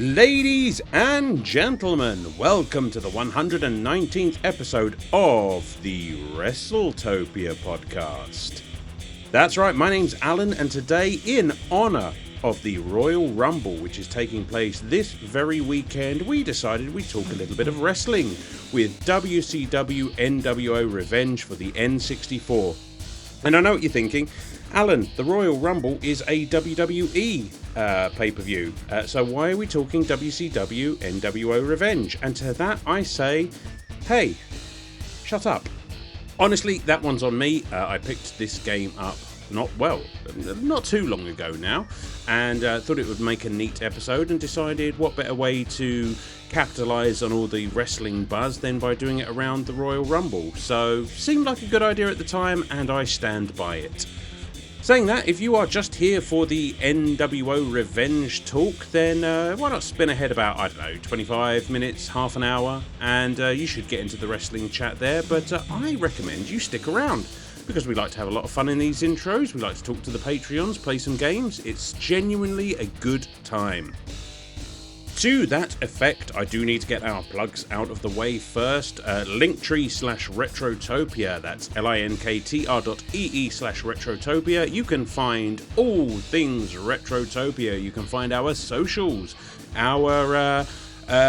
Ladies and gentlemen, welcome to the 119th episode of the Retrotopia podcast. That's right, my name's Alan, and today, in honour of the Royal Rumble, which is taking place this very weekend, we decided we'd talk a little bit of wrestling with WCW NWO Revenge for the N64. And I know what you're thinking, Alan, the Royal Rumble is a WWE pay-per-view, so why are we talking WCW NWO Revenge? And to that I say, hey, shut up. Honestly, that one's on me. I picked this game up not too long ago now, and thought it would make a neat episode, and decided what better way to capitalise on all the wrestling buzz than by doing it around the Royal Rumble. So, seemed like a good idea at the time, and I stand by it. Saying that, if you are just here for the NWO Revenge talk, then why not spin ahead about, 25 minutes, half an hour, and you should get into the wrestling chat there, but I recommend you stick around, because we like to have a lot of fun in these intros. We like to talk to the Patreons, play some games. It's genuinely a good time. To that effect, I do need to get our plugs out of the way first. Linktree/Retrotopia, that's linktr.ee/Retrotopia. You can find all things Retrotopia. You can find our socials, our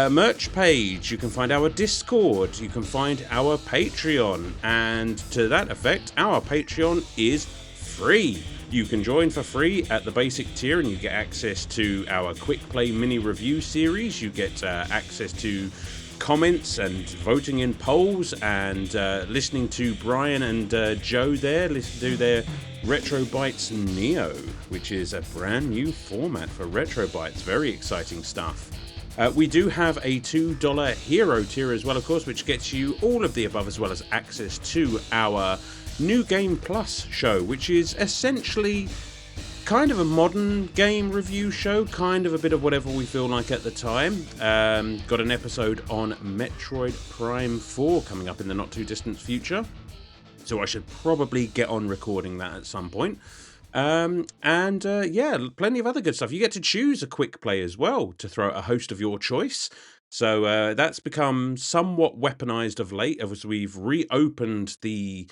merch page, you can find our Discord, you can find our Patreon, and to that effect, our Patreon is free. You can join for free at the basic tier and you get access to our quick play mini review series. You get access to comments and voting in polls and listening to Brian and Joe there listen to their Retro Bites Neo, which is a brand new format for Retro Bites. Very exciting stuff. We do have a $2 hero tier as well, of course, which gets you all of the above, as well as access to our New Game Plus show, which is essentially kind of a modern game review show, kind of a bit of whatever we feel like at the time. Got an episode on Metroid Prime 4 coming up in the not too distant future, so I should probably get on recording that at some point. Yeah, plenty of other good stuff. You get to choose a quick play as well to throw at a host of your choice. So that's become somewhat weaponized of late, as we've reopened the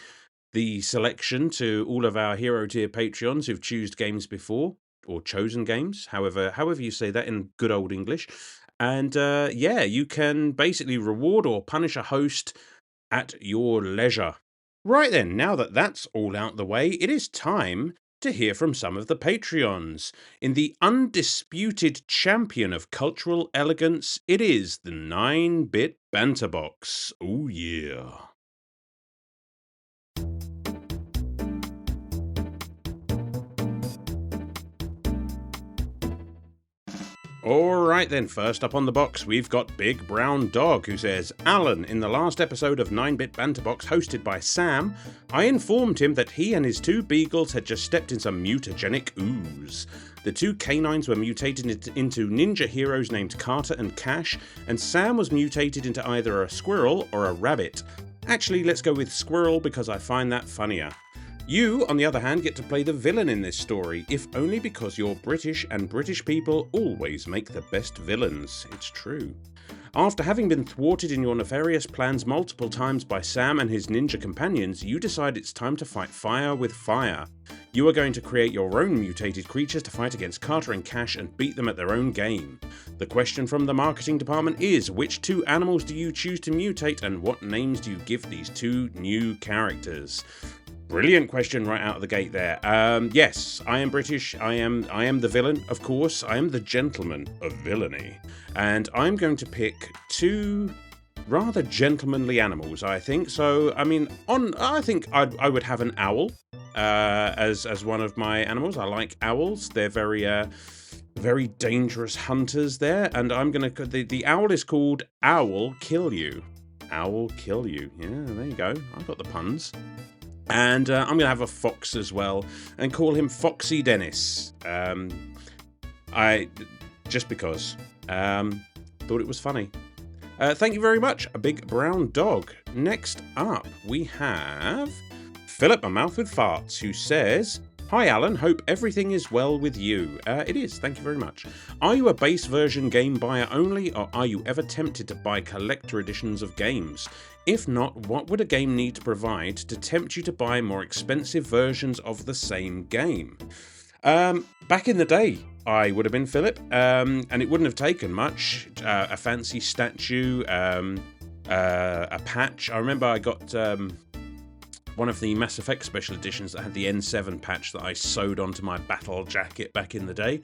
selection to all of our hero tier Patreons who've chosen games before, or chosen games, however you say that in good old English. And you can basically reward or punish a host at your leisure. Right then, now that that's all out the way, it is time to hear from some of the Patreons. In the undisputed champion of cultural elegance, it is the 9-Bit Banter Box. Oh yeah. Alright then, first up on the box, we've got Big Brown Dog, who says, Alan, in the last episode of 9-Bit Banter Box hosted by Sam, I informed him that he and his two beagles had just stepped in some mutagenic ooze. The two canines were mutated into ninja heroes named Carter and Cash, and Sam was mutated into either a squirrel or a rabbit. Actually, let's go with squirrel because I find that funnier. You, on the other hand, get to play the villain in this story, if only because you're British and British people always make the best villains. It's true. After having been thwarted in your nefarious plans multiple times by Sam and his ninja companions, you decide it's time to fight fire with fire. You are going to create your own mutated creatures to fight against Carter and Cash and beat them at their own game. The question from the marketing department is, which two animals do you choose to mutate and what names do you give these two new characters? Brilliant question right out of the gate there. Yes, I am British. I am the villain, of course. I am the gentleman of villainy. And I'm going to pick two rather gentlemanly animals, I think. So, I think I would have an owl as one of my animals. I like owls. They're very dangerous hunters there. And I'm going to... The owl is called Owl Kill You. Owl Kill You. Yeah, there you go. I've got the puns. And I'm going to have a fox as well, and call him Foxy Dennis. Just because. Thought it was funny. Thank you very much, a Big Brown Dog. Next up, we have Philip, a Mouth with Farts, who says, Hi Alan, hope everything is well with you. It is, thank you very much. Are you a base version game buyer only, or are you ever tempted to buy collector editions of games? If not, what would a game need to provide to tempt you to buy more expensive versions of the same game? Back in the day, I would have been Philip, and it wouldn't have taken much. A fancy statue, a patch. I remember I got one of the Mass Effect special editions that had the N7 patch that I sewed onto my battle jacket back in the day.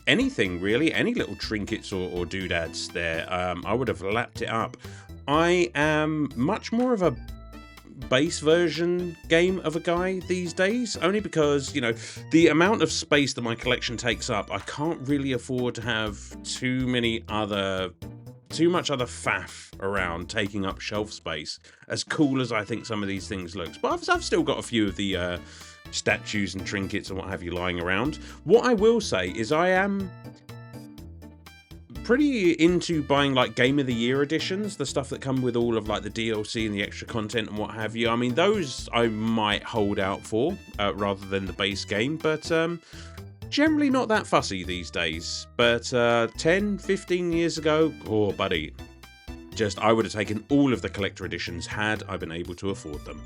Anything really, any little trinkets or doodads there, I would have lapped it up. I am much more of a base version game of a guy these days, only because, you know, the amount of space that my collection takes up, I can't really afford to have too much other faff around taking up shelf space, as cool as I think some of these things looks. But I've still got a few of the statues and trinkets and what have you lying around. What I will say is I am pretty into buying like Game of the Year editions, the stuff that come with all of like the DLC and the extra content and what have you. I mean, those I might hold out for rather than the base game, but generally not that fussy these days. But 10, 15 years ago, oh buddy, just I would have taken all of the collector editions had I been able to afford them.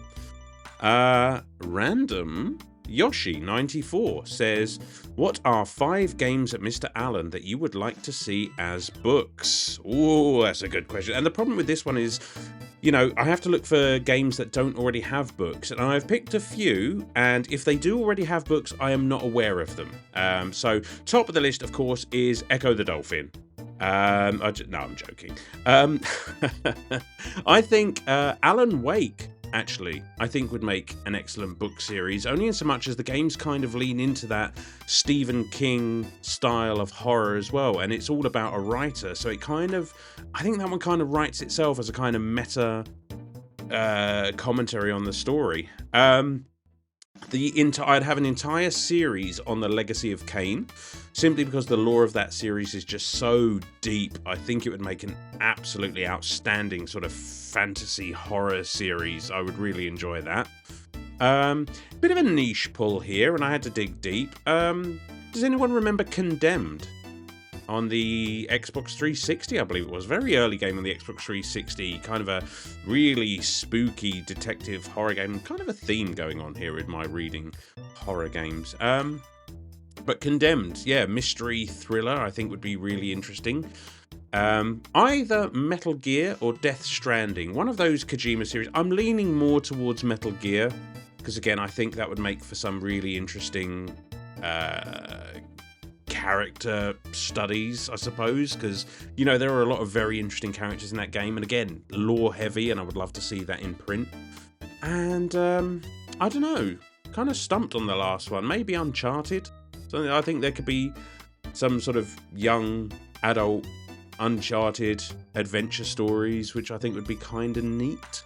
Random Yoshi94 says, what are 5 games at Mr. Allen that you would like to see as books? Oh, that's a good question. And the problem with this one is, you know, I have to look for games that don't already have books. And I've picked a few, and if they do already have books, I am not aware of them. So top of the list, of course, is Echo the Dolphin. No, I'm joking. I think Alan Wake, actually, I think would make an excellent book series, only in so much as the games kind of lean into that Stephen King style of horror as well, and it's all about a writer, so it kind of, I think that one kind of writes itself as a kind of meta commentary on the story. I'd have an entire series on the legacy of Cain, simply because the lore of that series is just so deep. I think it would make an absolutely outstanding sort of fantasy horror series. I would really enjoy that. Bit of a niche pull here, and I had to dig deep. Does anyone remember Condemned on the Xbox 360? I believe it was. Very early game on the Xbox 360. Kind of a really spooky detective horror game. Kind of a theme going on here in my reading horror games. But Condemned, yeah, mystery thriller, I think would be really interesting. Either Metal Gear or Death Stranding. One of those Kojima series. I'm leaning more towards Metal Gear, because again, I think that would make for some really interesting character studies, I suppose, because, you know, there are a lot of very interesting characters in that game, and again, lore heavy, and I would love to see that in print. And I don't know, kind of stumped on the last one. Maybe Uncharted. So I think there could be some sort of young adult Uncharted adventure stories, which I think would be kind of neat.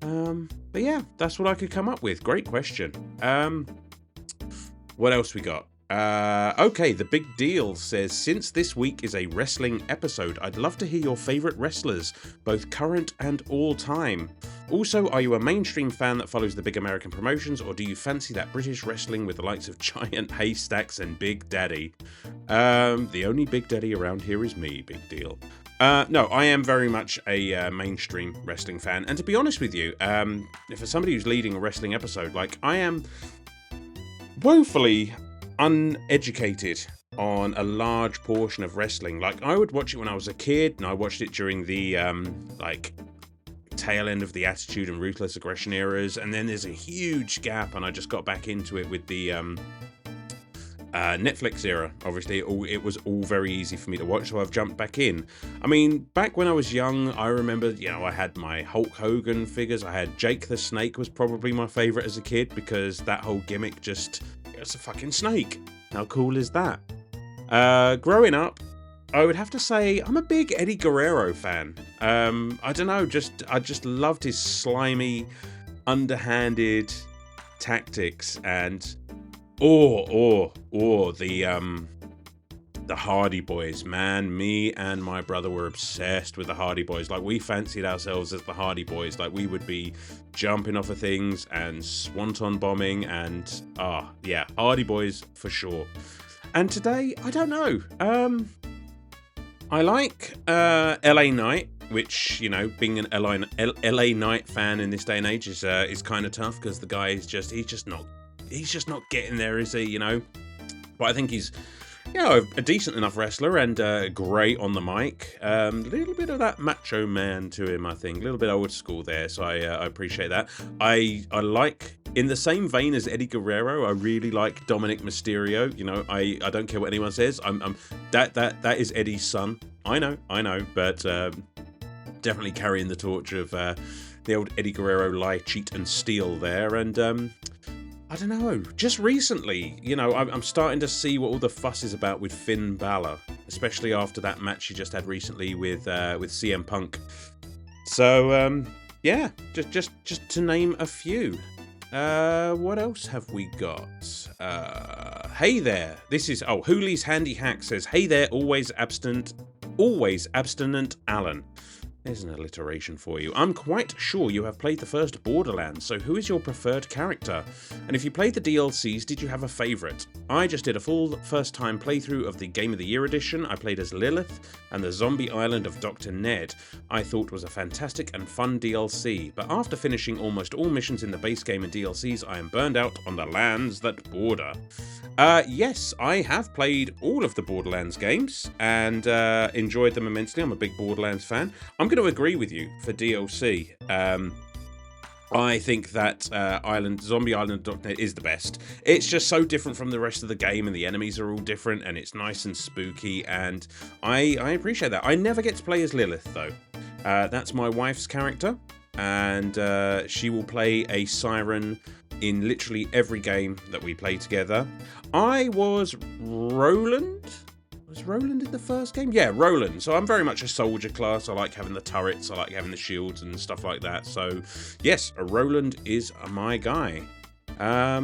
But yeah, that's what I could come up with. Great question. What else we got? Okay, The Big Deal says, since this week is a wrestling episode, I'd love to hear your favourite wrestlers, both current and all-time. Also, are you a mainstream fan that follows the big American promotions, or do you fancy that British wrestling with the likes of Giant Haystacks and Big Daddy? The only Big Daddy around here is me, Big Deal. No, I am very much a mainstream wrestling fan, and to be honest with you, for somebody who's leading a wrestling episode, like, I am woefully uneducated on a large portion of wrestling. Like, I would watch it when I was a kid, and I watched it during the tail end of the Attitude and Ruthless Aggression eras, and then there's a huge gap, and I just got back into it with the Netflix era. Obviously, it was all very easy for me to watch, so I've jumped back in. I mean, back when I was young, I remember, you know, I had my Hulk Hogan figures. I had Jake the Snake was probably my favourite as a kid, because that whole gimmick just, it's a fucking snake. How cool is that? Growing up, I would have to say I'm a big Eddie Guerrero fan. I don't know, I just loved his slimy, underhanded tactics, and the The Hardy Boys, man, me and my brother were obsessed with the Hardy Boys. Like, we fancied ourselves as the Hardy Boys. Like, we would be jumping off of things and swanton bombing and, yeah, Hardy Boys for sure. And today, I don't know. I like LA Knight, which, you know, being an LA Knight fan in this day and age is kind of tough because the guy is he's just not getting there, is he? You know, but I think he's, you know, a decent enough wrestler and great on the mic. A little bit of that macho man to him, I think. A little bit old school there, so I appreciate that. I like, in the same vein as Eddie Guerrero, I really like Dominic Mysterio. You know, I don't care what anyone says. That is Eddie's son. I know, but definitely carrying the torch of the old Eddie Guerrero lie, cheat, and steal there. And I don't know, just recently, you know, I'm starting to see what all the fuss is about with Finn Balor, especially after that match he just had recently with CM Punk. So, yeah, just to name a few. What else have we got? Hey there, this is, Hooley's Handy Hack says, hey there, always abstinent Alan. There's an alliteration for you. I'm quite sure you have played the first Borderlands, so who is your preferred character? And if you played the DLCs, did you have a favourite? I just did a full first-time playthrough of the Game of the Year edition. I played as Lilith and the Zombie Island of Dr. Ned. I thought was a fantastic and fun DLC, but after finishing almost all missions in the base game and DLCs, I am burned out on the lands that border. Yes, I have played all of the Borderlands games and enjoyed them immensely. I'm a big Borderlands fan. I'm going to agree with you for DLC. I think that Zombie Island.net is the best. It's just so different from the rest of the game, and the enemies are all different, and it's nice and spooky, and I appreciate that. I never get to play as Lilith, though. That's my wife's character, and she will play a siren in literally every game that we play together. I was Roland. Was Roland in the first game? Yeah, Roland. So I'm very much a soldier class. I like having the turrets. I like having the shields and stuff like that. So, yes, Roland is my guy. I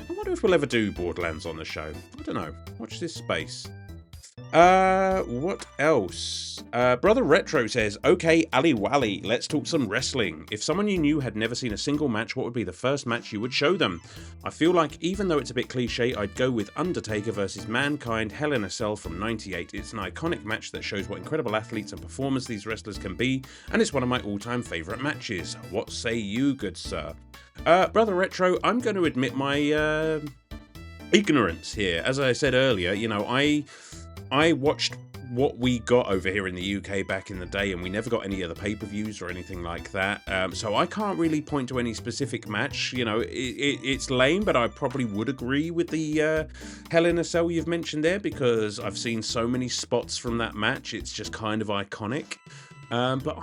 wonder if we'll ever do Borderlands on the show. I don't know. Watch this space. What else? Brother Retro says, okay, Ali Wally, let's talk some wrestling. If someone you knew had never seen a single match, what would be the first match you would show them? I feel like, even though it's a bit cliche, I'd go with Undertaker versus Mankind, Hell in a Cell from '98. It's an iconic match that shows what incredible athletes and performers these wrestlers can be, and it's one of my all-time favourite matches. What say you, good sir? Brother Retro, I'm going to admit my ignorance here. As I said earlier, you know, I watched what we got over here in the UK back in the day, and we never got any other pay-per-views or anything like that. So I can't really point to any specific match. You know, it's lame, but I probably would agree with the Hell in a Cell you've mentioned there, because I've seen so many spots from that match. It's just kind of iconic. But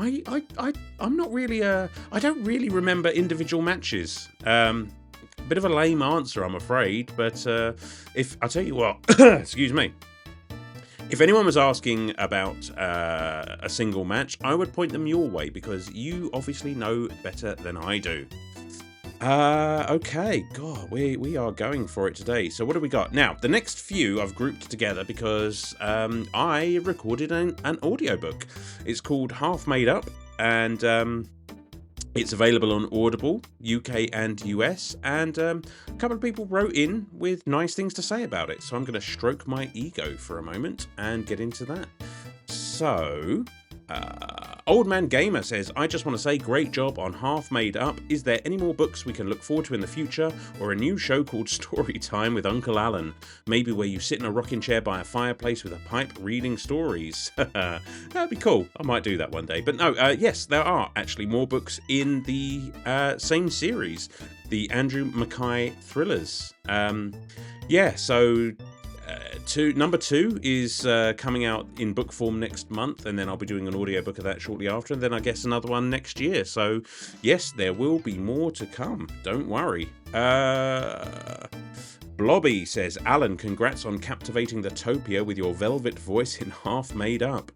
I'm not really I don't really remember individual matches. Bit of a lame answer, I'm afraid. But if I tell you what, excuse me. If anyone was asking about a single match, I would point them your way, because you obviously know better than I do. Okay, God, we are going for it today. So what do we got? Now, the next few I've grouped together because I recorded an audiobook. It's called Half Made Up, and it's available on Audible, UK and US, and a couple of people wrote in with nice things to say about it. So I'm going to stroke my ego for a moment and get into that. So, Old Man Gamer says, I just want to say great job on Half Made Up. Is there any more books we can look forward to in the future, or a new show called Story Time with Uncle Alan? Maybe where you sit in a rocking chair by a fireplace with a pipe reading stories. That'd be cool. I might do that one day. But no, yes, there are actually more books in the same series, the Andrew Mackay thrillers. Yeah, so number 2 is coming out in book form next month, and then I'll be doing an audiobook of that shortly after, and then I guess another one next year. So yes, there will be more to come, don't worry. Blobby says, Alan, congrats on captivating the Topia with your velvet voice in Half Made Up.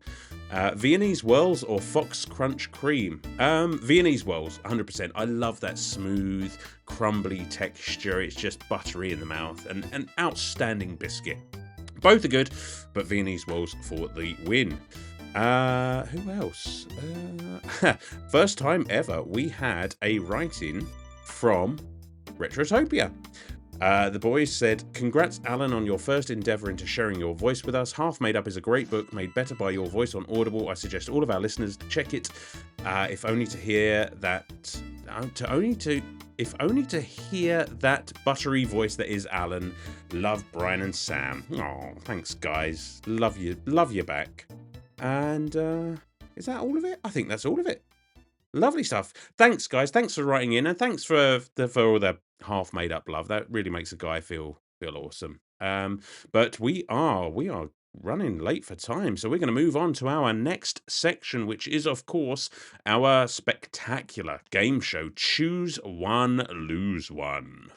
Viennese Whirls or Fox Crunch Cream? Viennese Whirls, 100%. I love that smooth, crumbly texture. It's just buttery in the mouth, and an outstanding biscuit. Both are good, but Viennese Waltz for the win. Who else? First time ever, we had a write-in from Retrotopia. The boys said, "Congrats, Alan, on your first endeavour into sharing your voice with us. Half Made Up is a great book made better by your voice on Audible. I suggest all of our listeners check it, if only to hear that, if only to hear that buttery voice that is Alan. Love, Brian and Sam." Oh, thanks, guys. Love you back. And is that all of it? I think that's all of it. Lovely stuff. Thanks, guys. Thanks for writing in, and thanks for all the half made up love. That really makes a guy feel awesome. But we are running late for time, so we're going to move on to our next section, which is, of course, our spectacular game show. Choose one, lose one.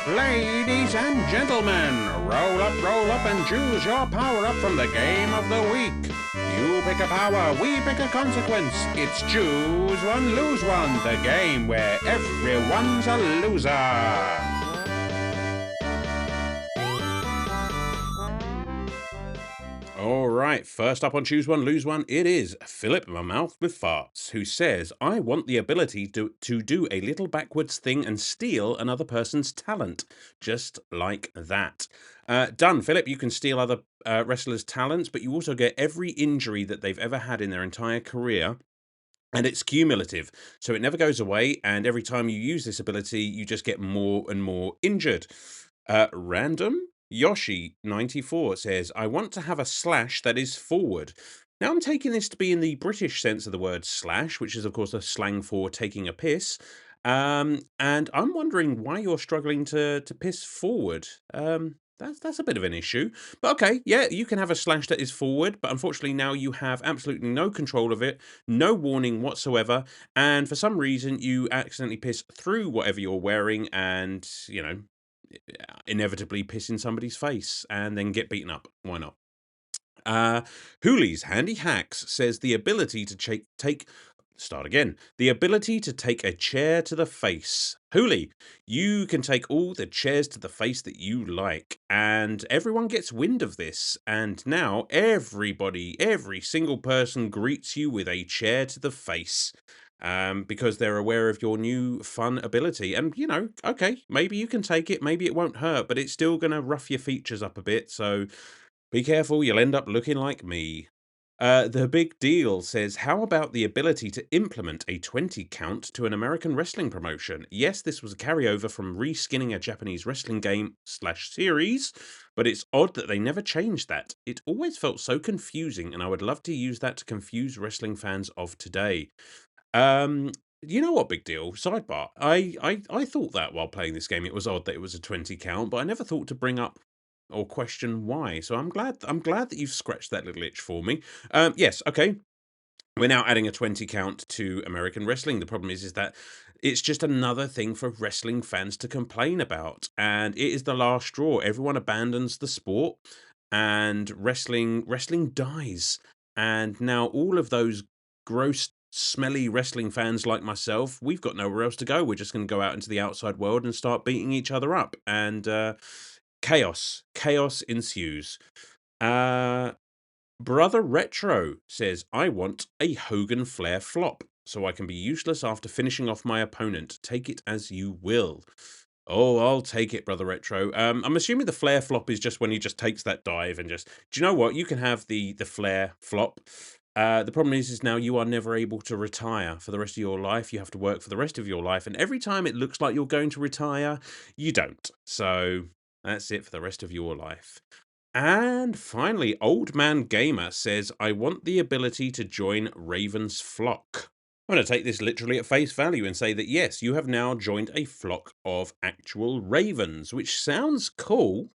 Ladies and gentlemen, roll up and choose your power-up from the game of the week. You pick a power, we pick a consequence. It's choose one, lose one, the game where everyone's a loser. Alright, first up on Choose One, Lose One, it is Philip My Mouth with Farts, who says, "I want the ability to do a little backwards thing and steal another person's talent. Just like that." Done, Philip. You can steal other wrestlers' talents, but you also get every injury that they've ever had in their entire career. And it's cumulative, so it never goes away, and every time you use this ability, you just get more and more injured. Random Yoshi 94 says, "I want to have a slash that is forward." Now, I'm taking this to be in the British sense of the word slash, which is, of course, a slang for taking a piss. And I'm wondering why you're struggling to piss forward. That's a bit of an issue. But okay, yeah, you can have a slash that is forward, but unfortunately now you have absolutely no control of it, no warning whatsoever, and for some reason you accidentally piss through whatever you're wearing and, inevitably piss in somebody's face and then get beaten up. Why not? Hooley's Handy Hacks says the ability to start again. The ability to take a chair to the face. Hooley, you can take all the chairs to the face that you like, and everyone gets wind of this. And now every single person greets you with a chair to the face. Because they're aware of your new fun ability. And, okay, maybe you can take it, maybe it won't hurt, but it's still going to rough your features up a bit, so be careful, you'll end up looking like me. The Big Deal says, "How about the ability to implement a 20 count to an American wrestling promotion? Yes, this was a carryover from reskinning a Japanese wrestling game/series, but it's odd that they never changed that. It always felt so confusing, and I would love to use that to confuse wrestling fans of today." You know what, Big Deal? Sidebar. I thought that while playing this game, it was odd that it was a 20 count, but I never thought to bring up or question why. So I'm glad that you've scratched that little itch for me. Yes, okay. We're now adding a 20 count to American wrestling. The problem is that it's just another thing for wrestling fans to complain about, and it is the last straw. Everyone abandons the sport, and wrestling dies. And now all of those gross, smelly wrestling fans like myself, we've got nowhere else to go. We're just going to go out into the outside world and start beating each other up, and chaos ensues. Brother Retro says, "I want a Hogan Flair flop, so I can be useless after finishing off my opponent. Take it as you will." Oh, I'll take it, Brother Retro. I'm assuming the Flair flop is just when he just takes that dive and just... Do you know what? You can have the Flair flop. The problem is now you are never able to retire for the rest of your life. You have to work for the rest of your life, and every time it looks like you're going to retire, you don't. So that's it for the rest of your life. And finally, Old Man Gamer says, "I want the ability to join Raven's flock." I'm going to take this literally at face value and say that yes, you have now joined a flock of actual ravens, which sounds cool.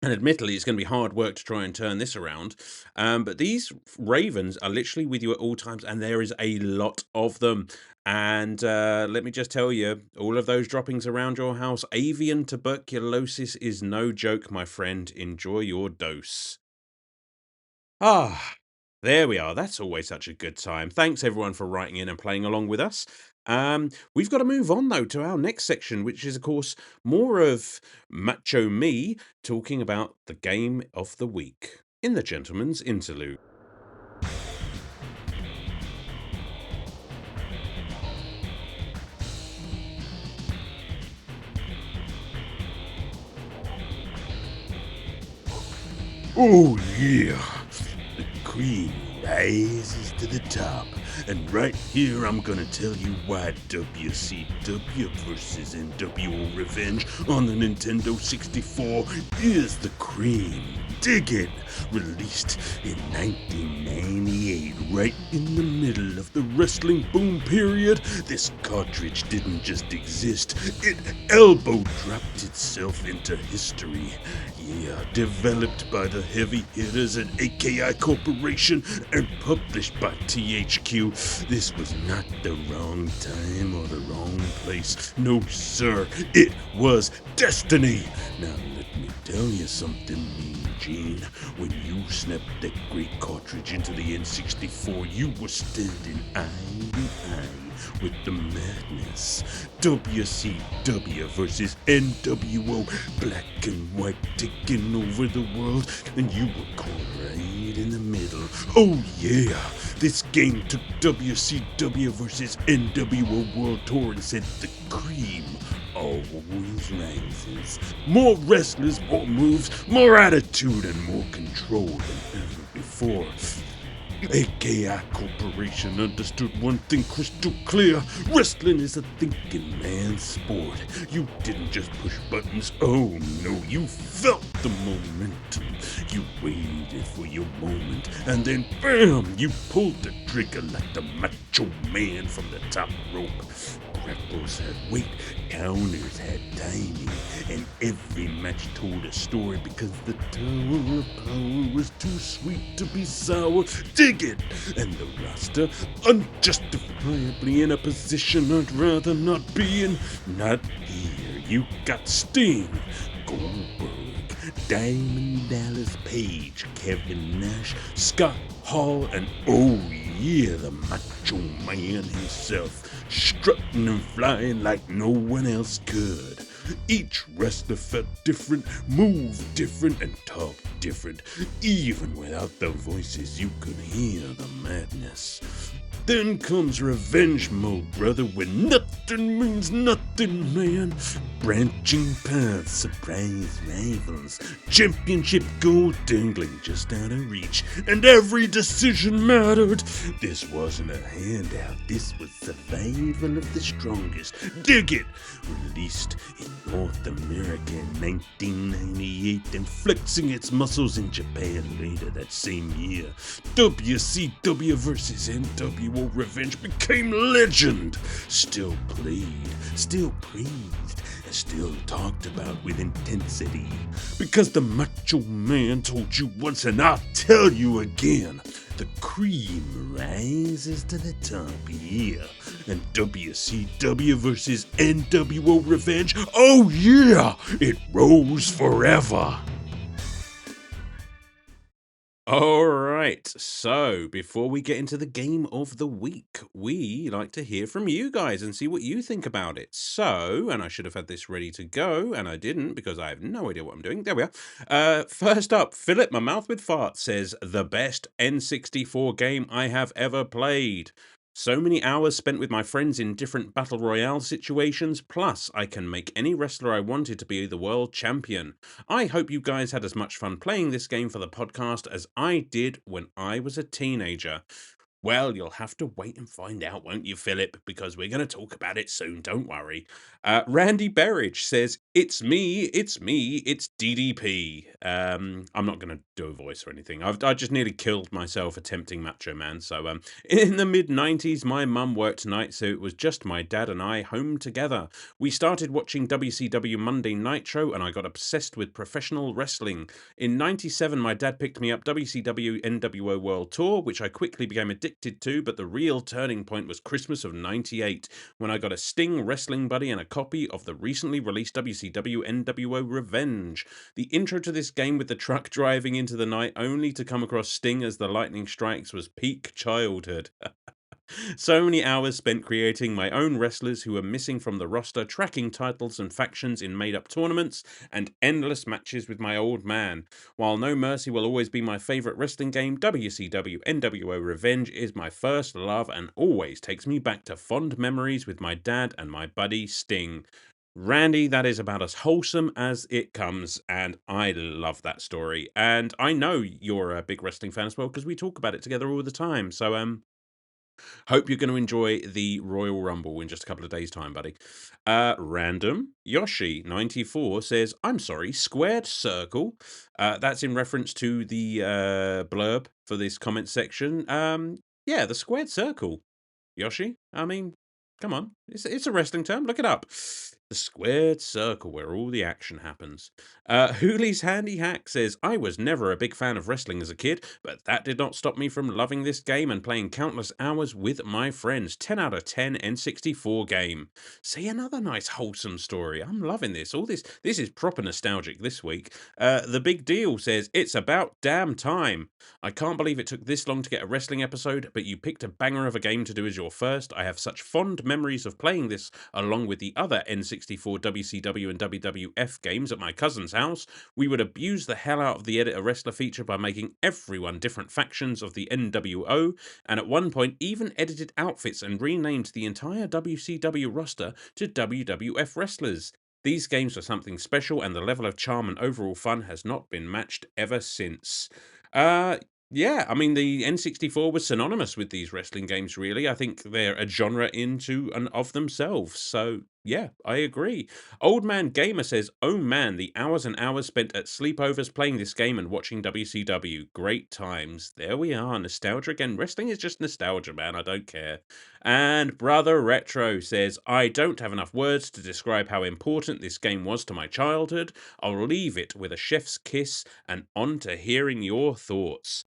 And admittedly, it's going to be hard work to try and turn this around. But these ravens are literally with you at all times, and there is a lot of them. And let me just tell you, all of those droppings around your house, avian tuberculosis is no joke, my friend. Enjoy your dose. Ah, There we are. That's always such a good time. Thanks everyone for writing in and playing along with us. We've got to move on though to our next section, which is of course more of Macho Me talking about the game of the week in the Gentleman's Interlude. Oh yeah, the cream rises to the top, and right here I'm gonna tell you why WCW vs NWO Revenge on the Nintendo 64 is the cream. Dig it! Released in 1998, right in the middle of the wrestling boom period, this cartridge didn't just exist, it elbow dropped itself into history. Yeah, developed by the heavy hitters at AKI Corporation and published by THQ, this was not the wrong time or the wrong place. No, sir, it was destiny. Now, let me tell you something, Mean Gene. When you snapped that great cartridge into the N64, you were standing eye to eye with the madness. WCW versus NWO, black and white taking over the world, and you were caught right in the middle. Oh yeah, this game took WCW versus NWO World Tour and said the cream always rises. More wrestlers, more moves, more attitude, and more control than ever before. AKI Corporation understood one thing crystal clear. Wrestling is a thinking man's sport. You didn't just push buttons, oh no, you felt the momentum. You waited for your moment, and then bam, you pulled the trigger like the Macho Man from the top rope. Grapples had weight, counters had timing, and every match told a story because the Tower of Power was too sweet to be sour. Dig it! And the roster, unjustifiably in a position I'd rather not be in. Not here. You got Sting, Goldberg, Diamond Dallas Page, Kevin Nash, Scott Hall, and oh yeah, the Macho Man himself, strutting and flying like no one else could. Each wrestler felt different, moved different, and talked different. Even without the voices, you could hear the madness. Then comes revenge mode, brother, when nothing means nothing, man. Branching paths, surprise rivals, championship gold dangling just out of reach, and every decision mattered. This wasn't a handout, this was survival of the strongest. Dig it! Released in North America in 1998 and flexing its muscles in Japan later that same year. WCW vs NWO Revenge became legend. Still played, still praised, and still talked about with intensity. Because the Macho Man told you once and I'll tell you again. The cream rises to the top here. And WCW vs NWO Revenge, oh yeah, it rose forever. Alright, so before we get into the game of the week, we like to hear from you guys and see what you think about it. So, and I should have had this ready to go, and I didn't because I have no idea what I'm doing. There we are. First up, Philip, my mouth with fart, says, the best N64 game I have ever played. So many hours spent with my friends in different battle royale situations, plus I can make any wrestler I wanted to be the world champion. I hope you guys had as much fun playing this game for the podcast as I did when I was a teenager. Well, you'll have to wait and find out, won't you, Philip? Because we're going to talk about it soon, don't worry. Randy Berridge says, it's me, it's DDP. I'm not going to do a voice or anything. I just nearly killed myself attempting Macho Man. So in the mid-90s, my mum worked nights, so it was just my dad and I home together. We started watching WCW Monday Nitro, and I got obsessed with professional wrestling. In 97, my dad picked me up WCW NWO World Tour, which I quickly became addicted addicted to, but the real turning point was Christmas of '98, when I got a Sting wrestling buddy and a copy of the recently released WCW NWO Revenge. The intro to this game with the truck driving into the night only to come across Sting as the lightning strikes was peak childhood. So many hours spent creating my own wrestlers who were missing from the roster, tracking titles and factions in made-up tournaments, and endless matches with my old man. While No Mercy will always be my favourite wrestling game, WCW NWO Revenge is my first love and always takes me back to fond memories with my dad and my buddy Sting. Randy, that is about as wholesome as it comes, and I love that story. And I know you're a big wrestling fan as well, because we talk about it together all the time. So, hope you're going to enjoy the Royal Rumble in just a couple of days' time, buddy. Random Yoshi94 says, I'm sorry, squared circle. That's in reference to the blurb for this comment section. Yeah, the squared circle. Yoshi, I mean, come on. It's a wrestling term. Look it up. The squared circle where all the action happens. Hooley's Handy Hack says, I was never a big fan of wrestling as a kid, but that did not stop me from loving this game and playing countless hours with my friends. 10 out of 10 N64 game. See, another nice wholesome story. I'm loving this. This is proper nostalgic this week. The Big Deal says, it's about damn time. I can't believe it took this long to get a wrestling episode, but you picked a banger of a game to do as your first. I have such fond memories of playing this along with the other N64 WCW and WWF games at my cousin's house. We would abuse the hell out of the Edit a Wrestler feature by making everyone different factions of the NWO, and at one point even edited outfits and renamed the entire WCW roster to WWF wrestlers. These games were something special, and the level of charm and overall fun has not been matched ever since. Yeah, I mean, the N64 was synonymous with these wrestling games, really. I think they're a genre into and of themselves. So, yeah, I agree. Old Man Gamer says, oh man, the hours and hours spent at sleepovers playing this game and watching WCW. Great times. There we are, nostalgia again. Wrestling is just nostalgia, man. I don't care. And Brother Retro says, I don't have enough words to describe how important this game was to my childhood. I'll leave it with a chef's kiss and on to hearing your thoughts.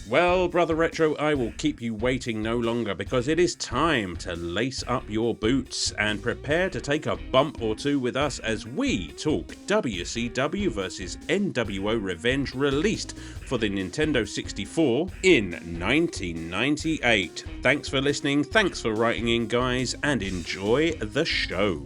Well, Brother Retro, I will keep you waiting no longer because it is time to lace up your boots and prepare to take a bump or two with us as we talk WCW vs NWO Revenge, released for the Nintendo 64 in 1998. Thanks for listening, thanks for writing in, guys, and enjoy the show.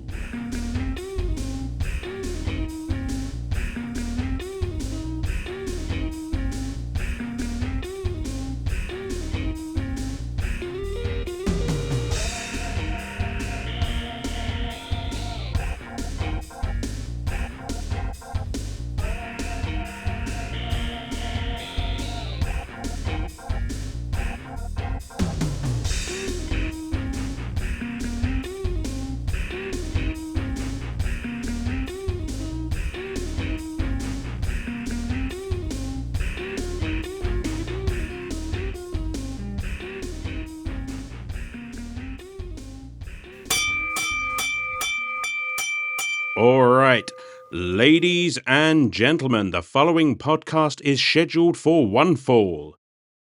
All right, ladies and gentlemen, the following podcast is scheduled for one fall.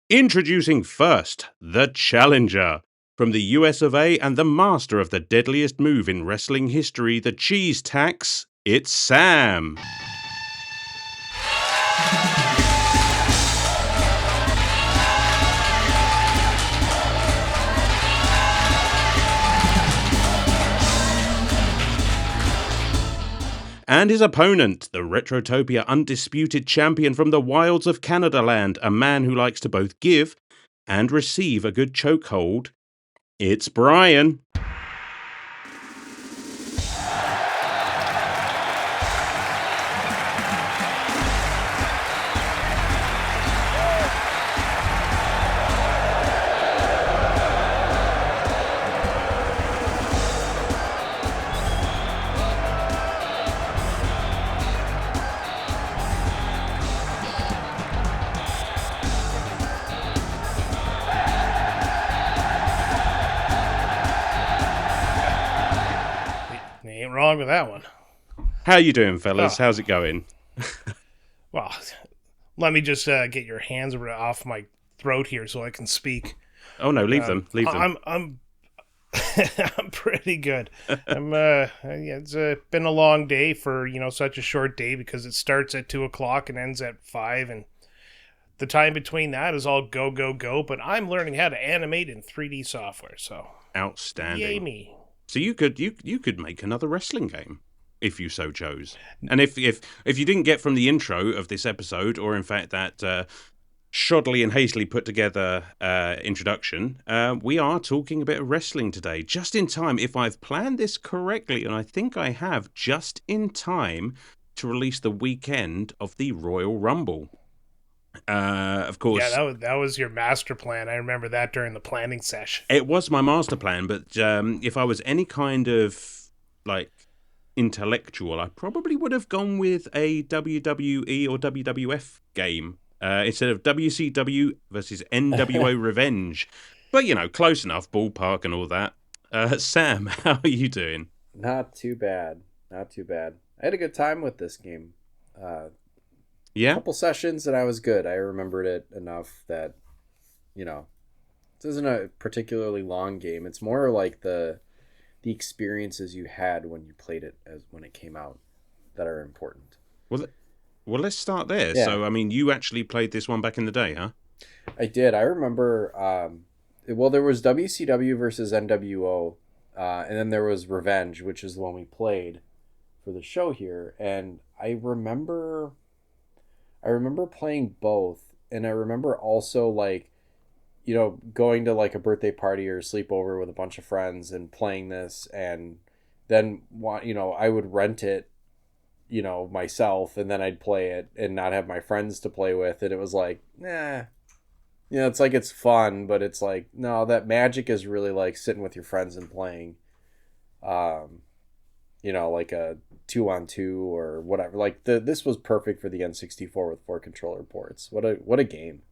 Introducing first, the Challenger. From the US of A and the master of the deadliest move in wrestling history, the cheese tax, it's Sam. And his opponent, the Retrotopia undisputed champion from the wilds of Canada land, a man who likes to both give and receive a good chokehold, it's Brian. Wrong with that one. How you doing, fellas? How's it going? Well, let me just get your hands off my throat here so I can speak. Oh no, leave them. Leave them. I'm I'm pretty good. Yeah, it's been a long day for such a short day because it starts at 2 o'clock and ends at 5, and the time between that is all go go go. But I'm learning how to animate in 3D software, so yay Outstanding. me. So you could make another wrestling game if you so chose. And if you didn't get from the intro of this episode, or in fact that shoddily and hastily put together introduction, we are talking a bit of wrestling today, just in time. If I've planned this correctly, and I think I have, just in time to release the weekend of the Royal Rumble. Of Yeah, course, that was your master plan. I remember that during the planning session. it was my master plan, but if I was any kind of like intellectual, I probably would have gone with a WWE or WWF game instead of WCW versus NWO Revenge. But close enough, ballpark and all that. Sam, how are you doing? Not too bad. Not too bad. I had a good time with this game. Yeah, Couple sessions and I was good. I remembered it enough that, this isn't a particularly long game. It's more like the experiences you had when you played it as when it came out that are important. well, let's start there. Yeah. So, I mean, you actually played this one back in the day, huh? I did. I remember. There was WCW versus NWO, and then there was Revenge, which is the one we played for the show here. And I remember playing both, and I remember also going to like a birthday party or sleepover with a bunch of friends and playing this, and then I would rent it, myself, and then I'd play it and not have my friends to play with, and it was like, nah. It's like it's fun, but it's like, no, that magic is really like sitting with your friends and playing, like a 2-on-2 or whatever. Like this was perfect for the N64 with 4 controller ports. What a game.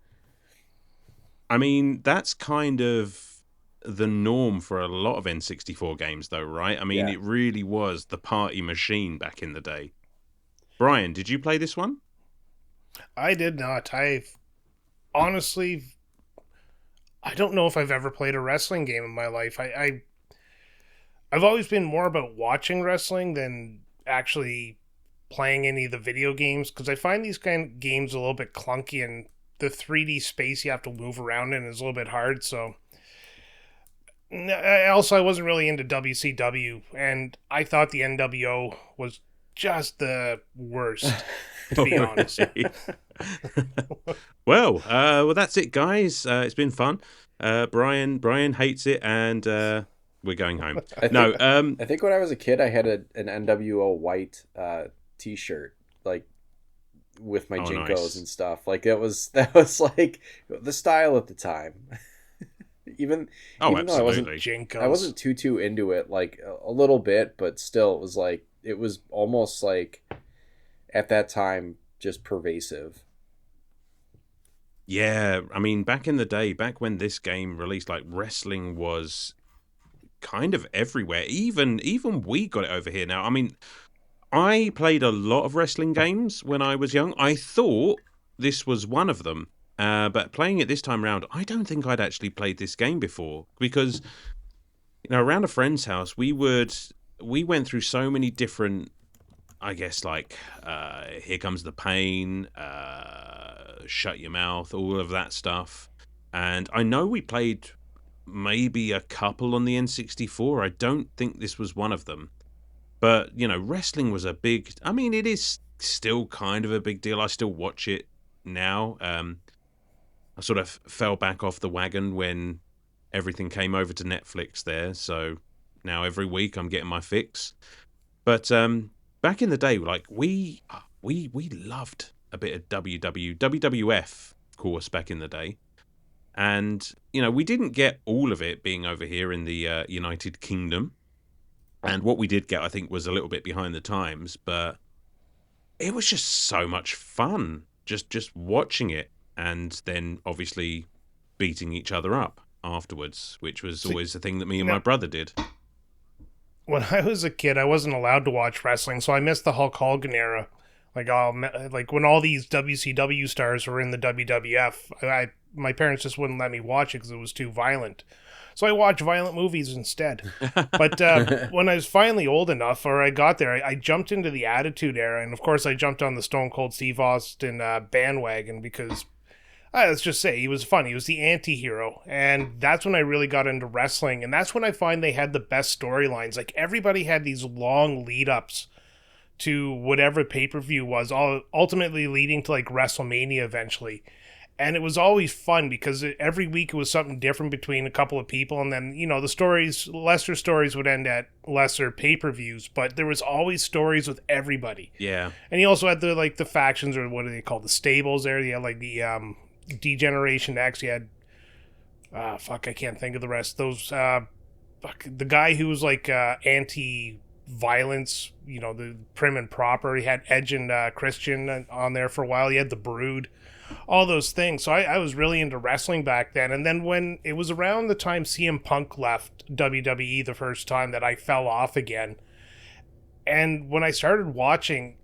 I mean, that's kind of the norm for a lot of N64 games, though, right? I mean, Yeah. It really was the party machine back in the day. Brian, did you play this one? I did not. Honestly, I don't know if I've ever played a wrestling game in my life. I've always been more about watching wrestling than actually playing any of the video games, because I find these kind of games a little bit clunky, and the 3D space you have to move around in is a little bit hard. So I wasn't really into WCW, and I thought the NWO was just the worst, to be honest. Well, that's it, guys. It's been fun. Brian hates it, and we're going home. I think when I was a kid, I had an NWO white T-shirt, like with my Jinkos nice. and stuff. Like that was like the style at the time. even though Absolutely. I wasn't too into it, like a little bit, but still, it was almost like at that time just pervasive. Yeah, I mean, back in the day, back when this game released, like wrestling was kind of everywhere. Even we got it over here now. I mean, I played a lot of wrestling games when I was young. I thought this was one of them. But playing it this time around, I don't think I'd actually played this game before, because around a friend's house, we went through so many different, I guess, like Here Comes the Pain, Shut Your Mouth, all of that stuff. And I know we played maybe a couple on the N64. I don't think this was one of them. But, wrestling was a big... I mean, it is still kind of a big deal. I still watch it now. I sort of fell back off the wagon when everything came over to Netflix there. So now every week I'm getting my fix. But back in the day, like we loved a bit of WWF, of course, back in the day. And, we didn't get all of it being over here in the United Kingdom. And what we did get, I think, was a little bit behind the times. But it was just so much fun just watching it, and then obviously beating each other up afterwards, which was always the thing that me and my brother did. When I was a kid, I wasn't allowed to watch wrestling, so I missed the Hulk Hogan era. Like when all these WCW stars were in the WWF, my parents just wouldn't let me watch it because it was too violent. So I watched violent movies instead. But when I was finally old enough, or I got there, I jumped into the Attitude Era, and of course I jumped on the Stone Cold Steve Austin bandwagon because, let's just say, he was fun. He was the anti-hero, and that's when I really got into wrestling, and that's when I find they had the best storylines. Like, everybody had these long lead-ups to whatever pay-per-view was, all ultimately leading to, like, WrestleMania eventually. And it was always fun because every week it was something different between a couple of people. And then, the stories, lesser stories would end at lesser pay-per-views, but there was always stories with everybody. Yeah. And he also had the factions, or what do they call the stables there? You had like the D-Generation X. You had, I can't think of the rest. Those, the guy who was like anti-violence, the prim and proper. He had Edge and Christian on there for a while. He had the Brood. All those things. So I was really into wrestling back then. And then when it was around the time CM Punk left WWE the first time that I fell off again. And when I started watching,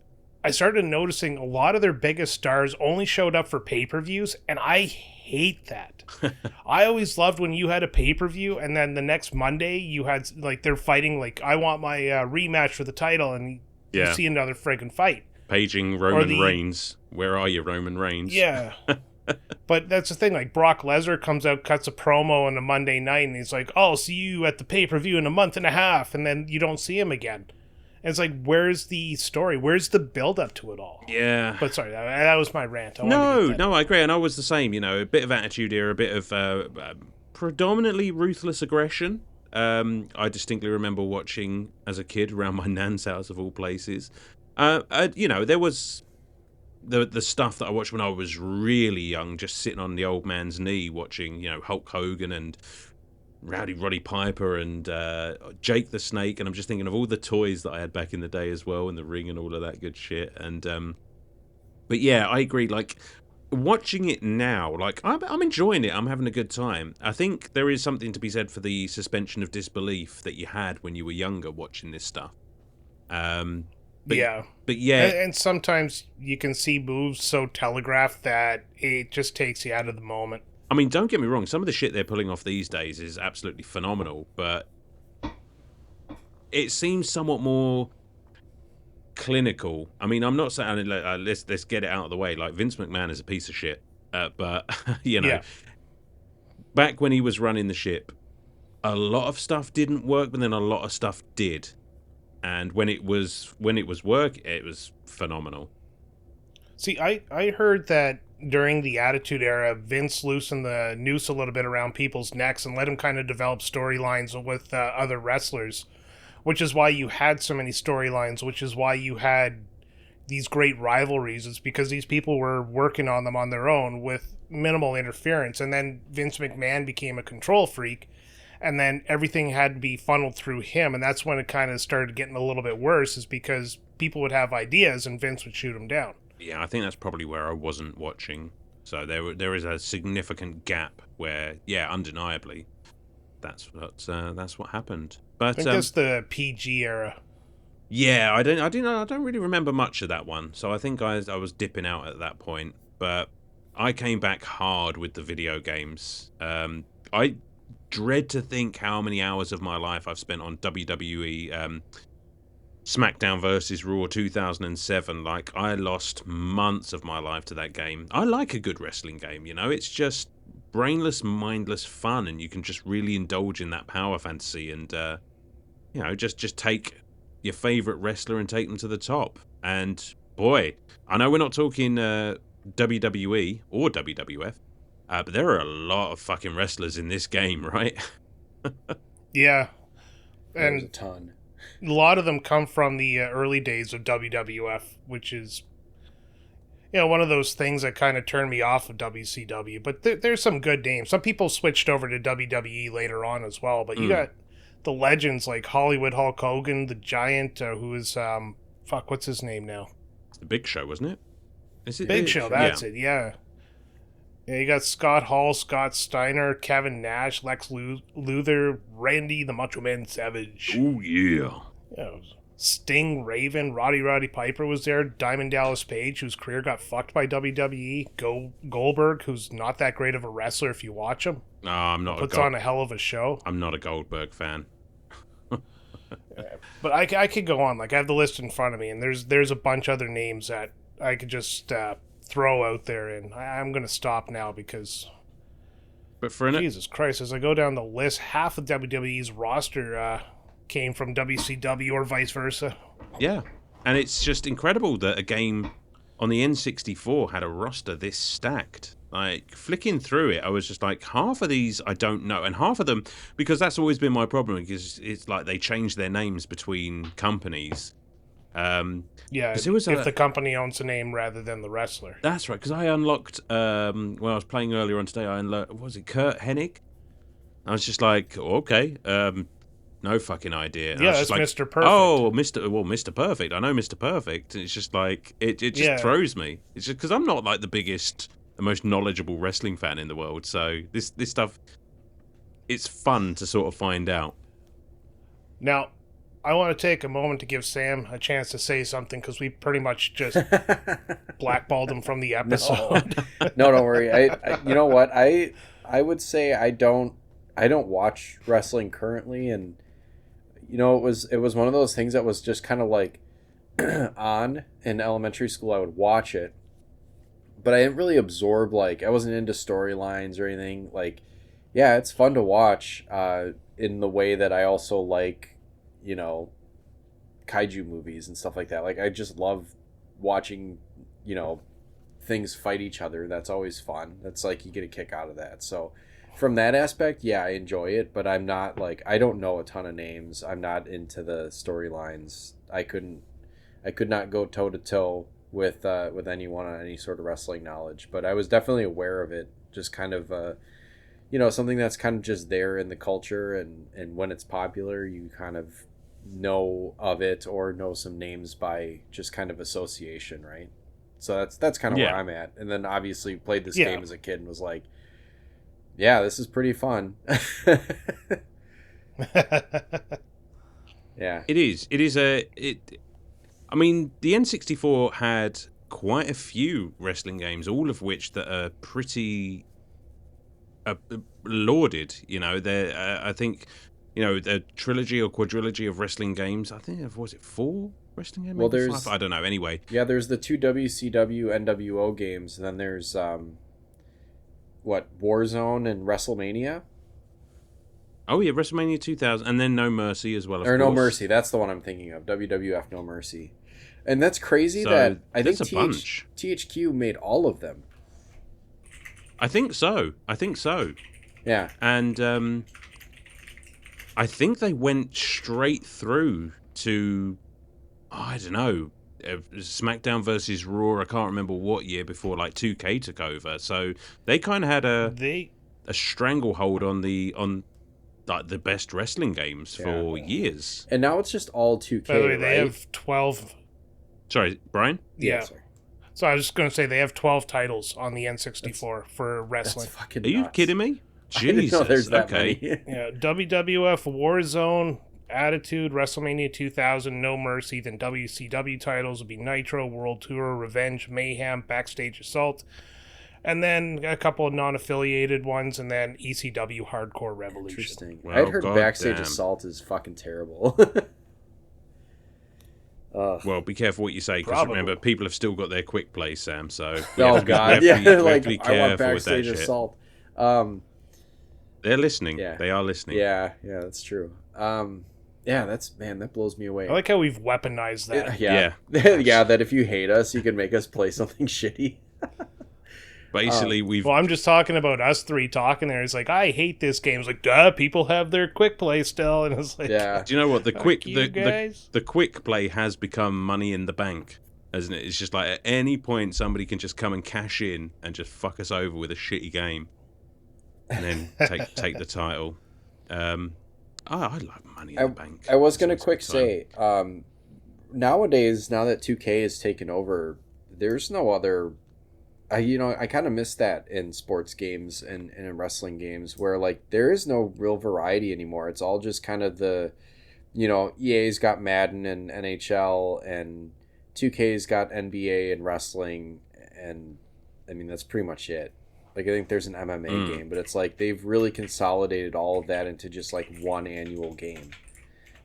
I started noticing a lot of their biggest stars only showed up for pay-per-views, and I hate that. I always loved when you had a pay-per-view and then the next Monday you had, like, they're fighting, like, I want my rematch for the title, and you see another friggin' fight. Paging Roman Reigns. Where are you, Roman Reigns? Yeah. But that's the thing. Like, Brock Lesnar comes out, cuts a promo on a Monday night, and he's like, oh, I'll see you at the pay-per-view in a month and a half. And then you don't see him again. And it's like, where's the story? Where's the build-up to it all? Yeah. But sorry, that was my rant. No, I agree. And I was the same, a bit of attitude here, a bit of predominantly ruthless aggression. I distinctly remember watching as a kid around my nan's house, of all places. There was the stuff that I watched when I was really young, just sitting on the old man's knee watching, Hulk Hogan and Rowdy Roddy Piper and Jake the Snake, and I'm just thinking of all the toys that I had back in the day as well, and the ring and all of that good shit. And but yeah, I agree. Like, watching it now, like, I'm enjoying it. I'm having a good time. I think there is something to be said for the suspension of disbelief that you had when you were younger watching this stuff. But yeah, and sometimes you can see moves so telegraphed that it just takes you out of the moment. I mean, don't get me wrong, some of the shit they're pulling off these days is absolutely phenomenal, but it seems somewhat more clinical. I mean, I'm not saying let's get it out of the way. Like, Vince McMahon is a piece of shit, but back when he was running the ship, a lot of stuff didn't work, but then a lot of stuff did. And when it was work, it was phenomenal. See, I heard that during the Attitude Era, Vince loosened the noose a little bit around people's necks and let him kind of develop storylines with other wrestlers, which is why you had so many storylines, which is why you had these great rivalries. It's because these people were working on them on their own with minimal interference. And then Vince McMahon became a control freak, and then everything had to be funneled through him. And that's when it kind of started getting a little bit worse, is because people would have ideas and Vince would shoot them down. Yeah, I think that's probably where I wasn't watching. So there is a significant gap where, yeah, undeniably, that's what happened. But I think that's the PG era. Yeah, I don't really remember much of that one. So I think I was dipping out at that point. But I came back hard with the video games. I dread to think how many hours of my life I've spent on WWE SmackDown versus Raw 2007. Like, I lost months of my life to that game. I like a good wrestling game, it's just brainless, mindless fun, and you can just really indulge in that power fantasy and just take your favorite wrestler and take them to the top. And boy, I know we're not talking WWE or WWF, but there are a lot of fucking wrestlers in this game, right? Yeah. There's a ton. A lot of them come from the early days of WWF, which is, one of those things that kind of turned me off of WCW. But there's some good names. Some people switched over to WWE later on as well. But you got the legends like Hollywood Hulk Hogan, the Giant, who is, what's his name now? It's the Big Show, wasn't it? Is it Big Show, that's it, yeah. Yeah, you got Scott Hall, Scott Steiner, Kevin Nash, Lex Luthor, Randy the Macho Man Savage. Oh, yeah. Yeah, Sting, Raven, Roddy Piper was there, Diamond Dallas Page, whose career got fucked by WWE, Goldberg, who's not that great of a wrestler if you watch him. No, I'm not. Puts on a hell of a show. I'm not a Goldberg fan. But I could go on. Like, I have the list in front of me, and there's a bunch other names that I could just throw out there, and I'm going to stop now because... But for Jesus Christ, as I go down the list, half of WWE's roster came from WCW or vice versa. Yeah, and it's just incredible that a game on the N64 had a roster this stacked. Like, flicking through it, I was just like, half of these I don't know, and half of them, because that's always been my problem, because it's like they change their names between companies. Yeah, if the company owns the name rather than the wrestler. That's right, because I unlocked, when I was playing earlier on today, I unlocked, was it Kurt Hennig? I was just like, okay, no fucking idea. And yeah, that's like, Mr. Perfect. Oh, Mr. Perfect. I know Mr. Perfect. And it's just like, it just throws me. It's just because I'm not like the most knowledgeable wrestling fan in the world. So this stuff, it's fun to sort of find out. Now, I want to take a moment to give Sam a chance to say something because we pretty much just blackballed him from the episode. No, don't worry. I you know what? I would say I don't watch wrestling currently, and you know, it was one of those things that was just kind of like on in elementary school. I would watch it, but I didn't really absorb, like, I wasn't into storylines or anything. Like, yeah, it's fun to watch in the way that I also like, you know, kaiju movies and stuff like that. Like, I just love watching, you know, things fight each other. That's always fun. That's like, you get a kick out of that. So from that aspect, yeah, I enjoy it, but I'm not like, I don't know a ton of names. I'm not into the storylines. I could not go toe to toe with anyone on any sort of wrestling knowledge, but I was definitely aware of it. Just kind of, you know, something that's kind of just there in the culture, and when it's popular, you kind of know of it or know some names by just kind of association, right? So that's kind of where I'm at. And then obviously played this game as a kid and was like, yeah, this is pretty fun. Yeah. It is. I mean, the N64 had quite a few wrestling games, all of which that are pretty lauded. You know, I think, you know, the trilogy or quadrilogy of wrestling games. I think, was it 4 wrestling games? Well, there's 5? I don't know. Anyway, yeah, there's the 2 WCW NWO games, and then there's Warzone and WrestleMania. Oh yeah, WrestleMania 2000, and then No Mercy as well. Of course. No Mercy, that's the one I'm thinking of. WWF No Mercy, and that's crazy that I think THQ made all of them. I think so. Yeah, and I think they went straight through to, I don't know, SmackDown versus Raw. I can't remember what year before, like 2K took over. So they kind of had a stranglehold on like the best wrestling games for years. And now it's just all 2K. By the way, they have 12. Sorry, Brian? Yeah. Sorry. So I was just going to say they have 12 titles on the N64 for wrestling. That's fucking nuts. Are you kidding me? Jesus. I didn't know there's that many. Yeah, WWF, Warzone, Attitude, WrestleMania 2000, No Mercy. Then WCW titles would be Nitro, World Tour, Revenge, Mayhem, Backstage Assault. And then a couple of non-affiliated ones, and then ECW Hardcore Revolution. Interesting. Well, I'd heard Backstage Assault is fucking terrible. Well, be careful what you say, because remember, people have still got their quick play, Sam. So God, yeah, like I want Backstage Assault. They're listening. Yeah. They are listening. Yeah, that's true. Yeah, that blows me away. I like how we've weaponized that. Yeah. Yeah, that if you hate us, you can make us play something shitty. Basically, Well, I'm just talking about us three talking there. It's like, I hate this game. It's like, duh, people have their quick play still. And it's like, yeah. Do you know what? The quick play has become money in the bank, hasn't it? It's just like at any point somebody can just come and cash in and just fuck us over with a shitty game, and then take the title. I love money in the bank. I was going to say, nowadays, now that 2K has taken over, there's no other... I kind of miss that in sports games and in wrestling games where, like, there is no real variety anymore. It's all just kind of the you know, EA's got Madden and NHL, and 2K's got NBA and wrestling, and I mean that's pretty much it. Like I think there's an MMA game, but it's like they've really consolidated all of that into just like one annual game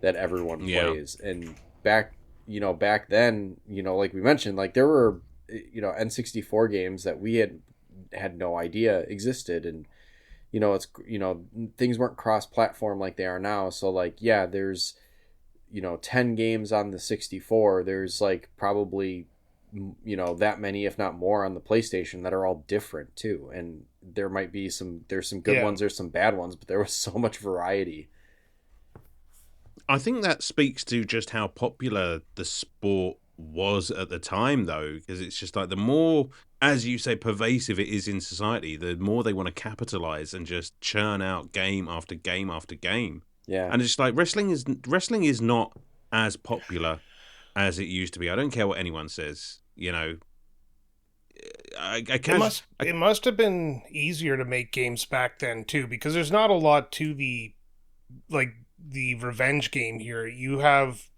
that everyone plays. And back then, like we mentioned, like there were N64 games that we had no idea existed, and it's things weren't cross-platform like they are now. So like there's 10 games on the 64. There's like probably that many, if not more, on the PlayStation that are all different too. And there's some good ones, there's some bad ones, but there was so much variety. I think that speaks to just how popular the sport was at the time, though, because it's just like the more, as you say, pervasive it is in society, the more they want to capitalize and just churn out game after game after game. Yeah. And it's just like wrestling is not as popular as it used to be. I don't care what anyone says, It must have been easier to make games back then too, because there's not a lot to the revenge game here. You have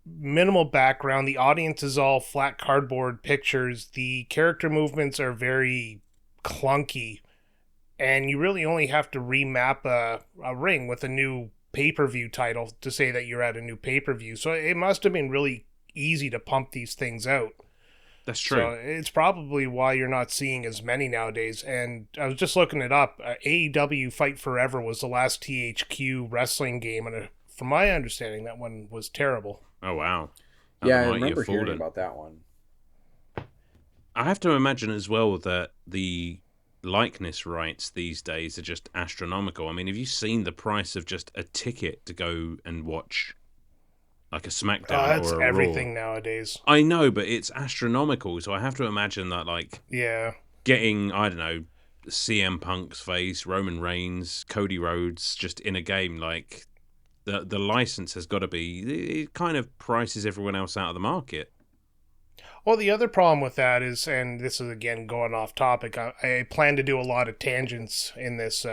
minimal background. The audience is all flat cardboard pictures. The character movements are very clunky, and you really only have to remap a ring with a new pay-per-view title to say that you're at a new pay-per-view. So it must have been really easy to pump these things out. That's true. So it's probably why you're not seeing as many nowadays. And I was just looking it up. AEW Fight Forever was the last THQ wrestling game, and from my understanding, that one was terrible. Oh, wow. Yeah, I remember hearing about that one. I have to imagine as well that the likeness rights these days are just astronomical. I mean, have you seen the price of just a ticket to go and watch like a SmackDown or a everything Raw nowadays? I know, but it's astronomical. So I have to imagine that, like, getting, I don't know, CM Punk's face, Roman Reigns, Cody Rhodes, just in a game, like the license has got to be. It kind of prices everyone else out of the market. Well, the other problem with that is, and this is again going off topic, I plan to do a lot of tangents in this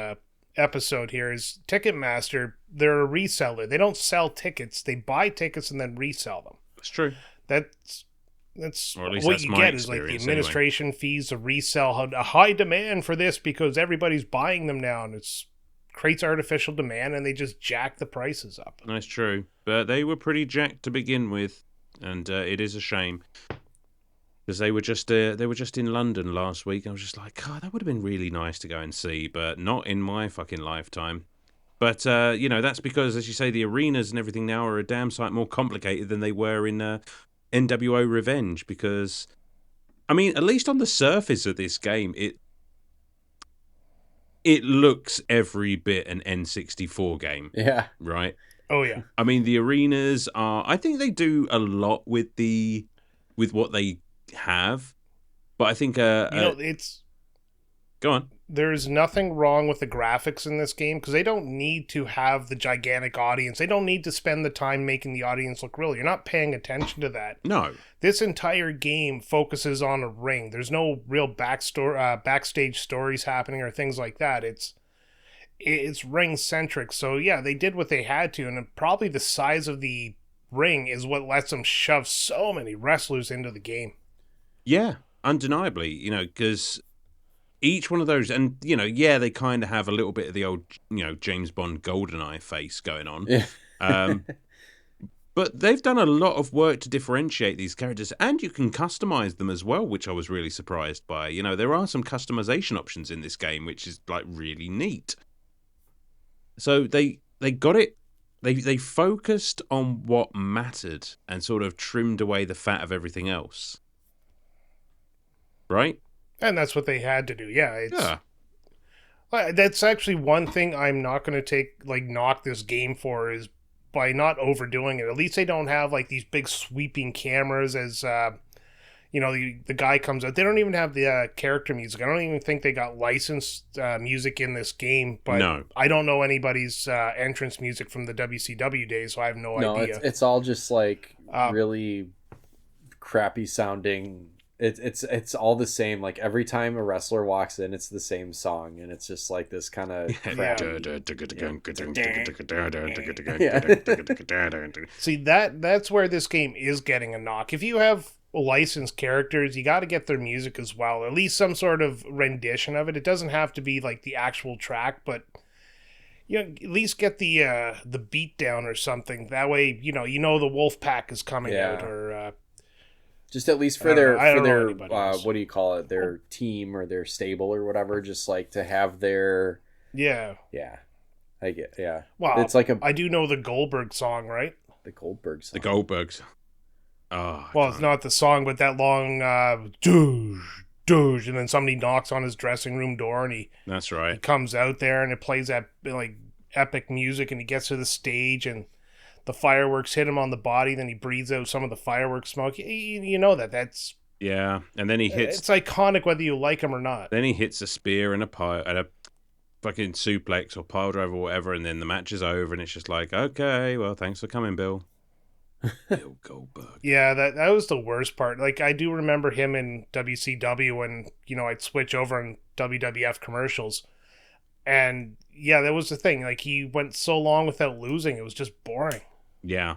episode here, is Ticketmaster, they're a reseller. They don't sell tickets. They buy tickets and then resell them. That's true. That's what you get is like the administration fees, a resell, a high demand for this because everybody's buying them now, and it's creates artificial demand, and they just jack the prices up. That's true. But they were pretty jacked to begin with, and it is a shame. Because they were just in London last week. I was just like, God, that would have been really nice to go and see, but not in my fucking lifetime. But, that's because, as you say, the arenas and everything now are a damn sight more complicated than they were in NWO Revenge. Because, I mean, at least on the surface of this game, it looks every bit an N64 game. Yeah. Right? Oh, yeah. I mean, the arenas are... I think they do a lot with what they have, but I think it's go on. There's nothing wrong with the graphics in this game because they don't need to have the gigantic audience. They don't need to spend the time making the audience look real. You're not paying attention to that. No. This entire game focuses on a ring. There's no real backstage stories happening or things like that. It's ring centric. So yeah, they did what they had to, and probably the size of the ring is what lets them shove so many wrestlers into the game. Yeah, undeniably, because each one of those, and, they kind of have a little bit of the old, James Bond GoldenEye face going on. Yeah. But they've done a lot of work to differentiate these characters, and you can customize them as well, which I was really surprised by. There are some customization options in this game, which is, like, really neat. So they got it. They focused on what mattered and sort of trimmed away the fat of everything else. Right? And that's what they had to do. Yeah. That's actually one thing I'm not going to knock this game for, is by not overdoing it. At least they don't have like these big sweeping cameras as, the guy comes out. They don't even have the character music. I don't even think they got licensed music in this game. But no. I don't know anybody's entrance music from the WCW days, so I have no idea. No, it's all just like really crappy sounding It's all the same. Like every time a wrestler walks in, it's the same song, and it's just like this kind of See, that's where this game is getting a knock. If you have licensed characters, you got to get their music as well, or at least some sort of rendition of it. It doesn't have to be like the actual track, but at least get the beat down or something. That way, the Wolf Pack is coming out, or just at least for their what do you call it? Their team or their stable or whatever. Just like to have their yeah. I get Well, it's like I do know the Goldberg song, right? The Goldberg song. The Goldbergs. Oh, well, it's not the song, but that long doosh, doosh, and then somebody knocks on his dressing room door, and that's right. He comes out there, and it plays that like epic music, and he gets to the stage, and the fireworks hit him on the body. Then he breathes out some of the fireworks smoke. You know that's and then he hits. It's iconic whether you like him or not. Then he hits a spear and a fucking suplex or pile driver or whatever, and then the match is over, and it's just like, okay, well, thanks for coming, Bill. Bill Goldberg. Yeah, that was the worst part. Like, I do remember him in WCW when, I'd switch over in WWF commercials. And, yeah, that was the thing. Like, he went so long without losing, it was just boring. Yeah.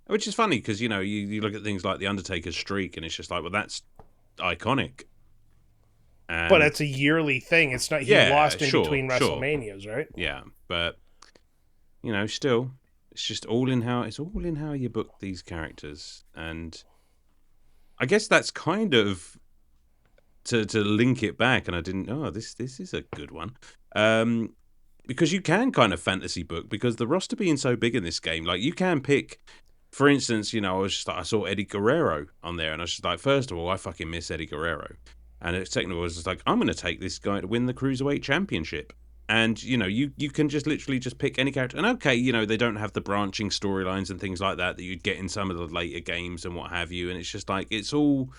Which is funny, because, you look at things like The Undertaker's streak, and it's just like, well, that's iconic. But it's a yearly thing. It's not, he lost in between WrestleManias, right? Yeah, but, still... It's just all in how you book these characters, and I guess that's kind of to link it back. And I didn't. Oh, this is a good one, because you can kind of fantasy book, because the roster being so big in this game, like you can pick. For instance, I saw Eddie Guerrero on there, and I was just like, first of all, I fucking miss Eddie Guerrero, and second of all, I was just like, I'm going to take this guy to win the Cruiserweight Championship. And, you can just literally just pick any character. And okay, they don't have the branching storylines and things like that you'd get in some of the later games and what have you. And it's just like, it's all...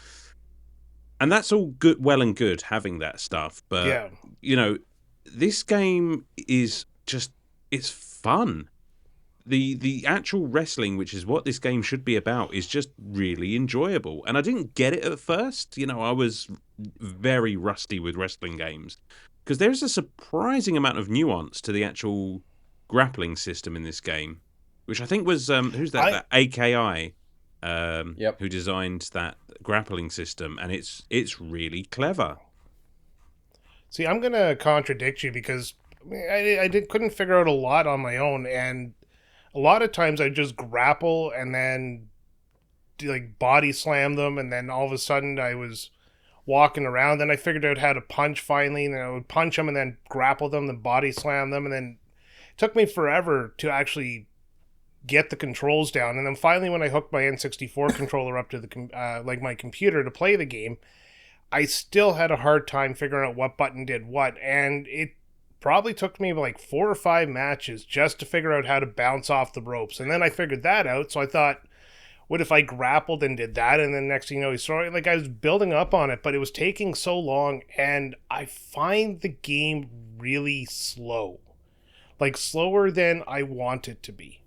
And that's all good, well and good, having that stuff. But, this game is just... It's fun. The actual wrestling, which is what this game should be about, is just really enjoyable. And I didn't get it at first. I was very rusty with wrestling games. Because there's a surprising amount of nuance to the actual grappling system in this game, which I think was who's that? That AKI, who designed that grappling system, and it's really clever. See, I'm gonna contradict you, because I couldn't figure out a lot on my own, and a lot of times I just grapple and then body slam them, and then all of a sudden I was walking around. Then I figured out how to punch finally, and then I would punch them and then grapple them, then body slam them, and then it took me forever to actually get the controls down. And then finally, when I hooked my N64 controller up to the my computer to play the game, I still had a hard time figuring out what button did what, and it probably took me 4 or 5 matches just to figure out how to bounce off the ropes. And then I figured that out, so I thought, what if I grappled and did that, and then next thing you know, he's throwing... I was building up on it, but it was taking so long, and I find the game really slow. Slower than I want it to be.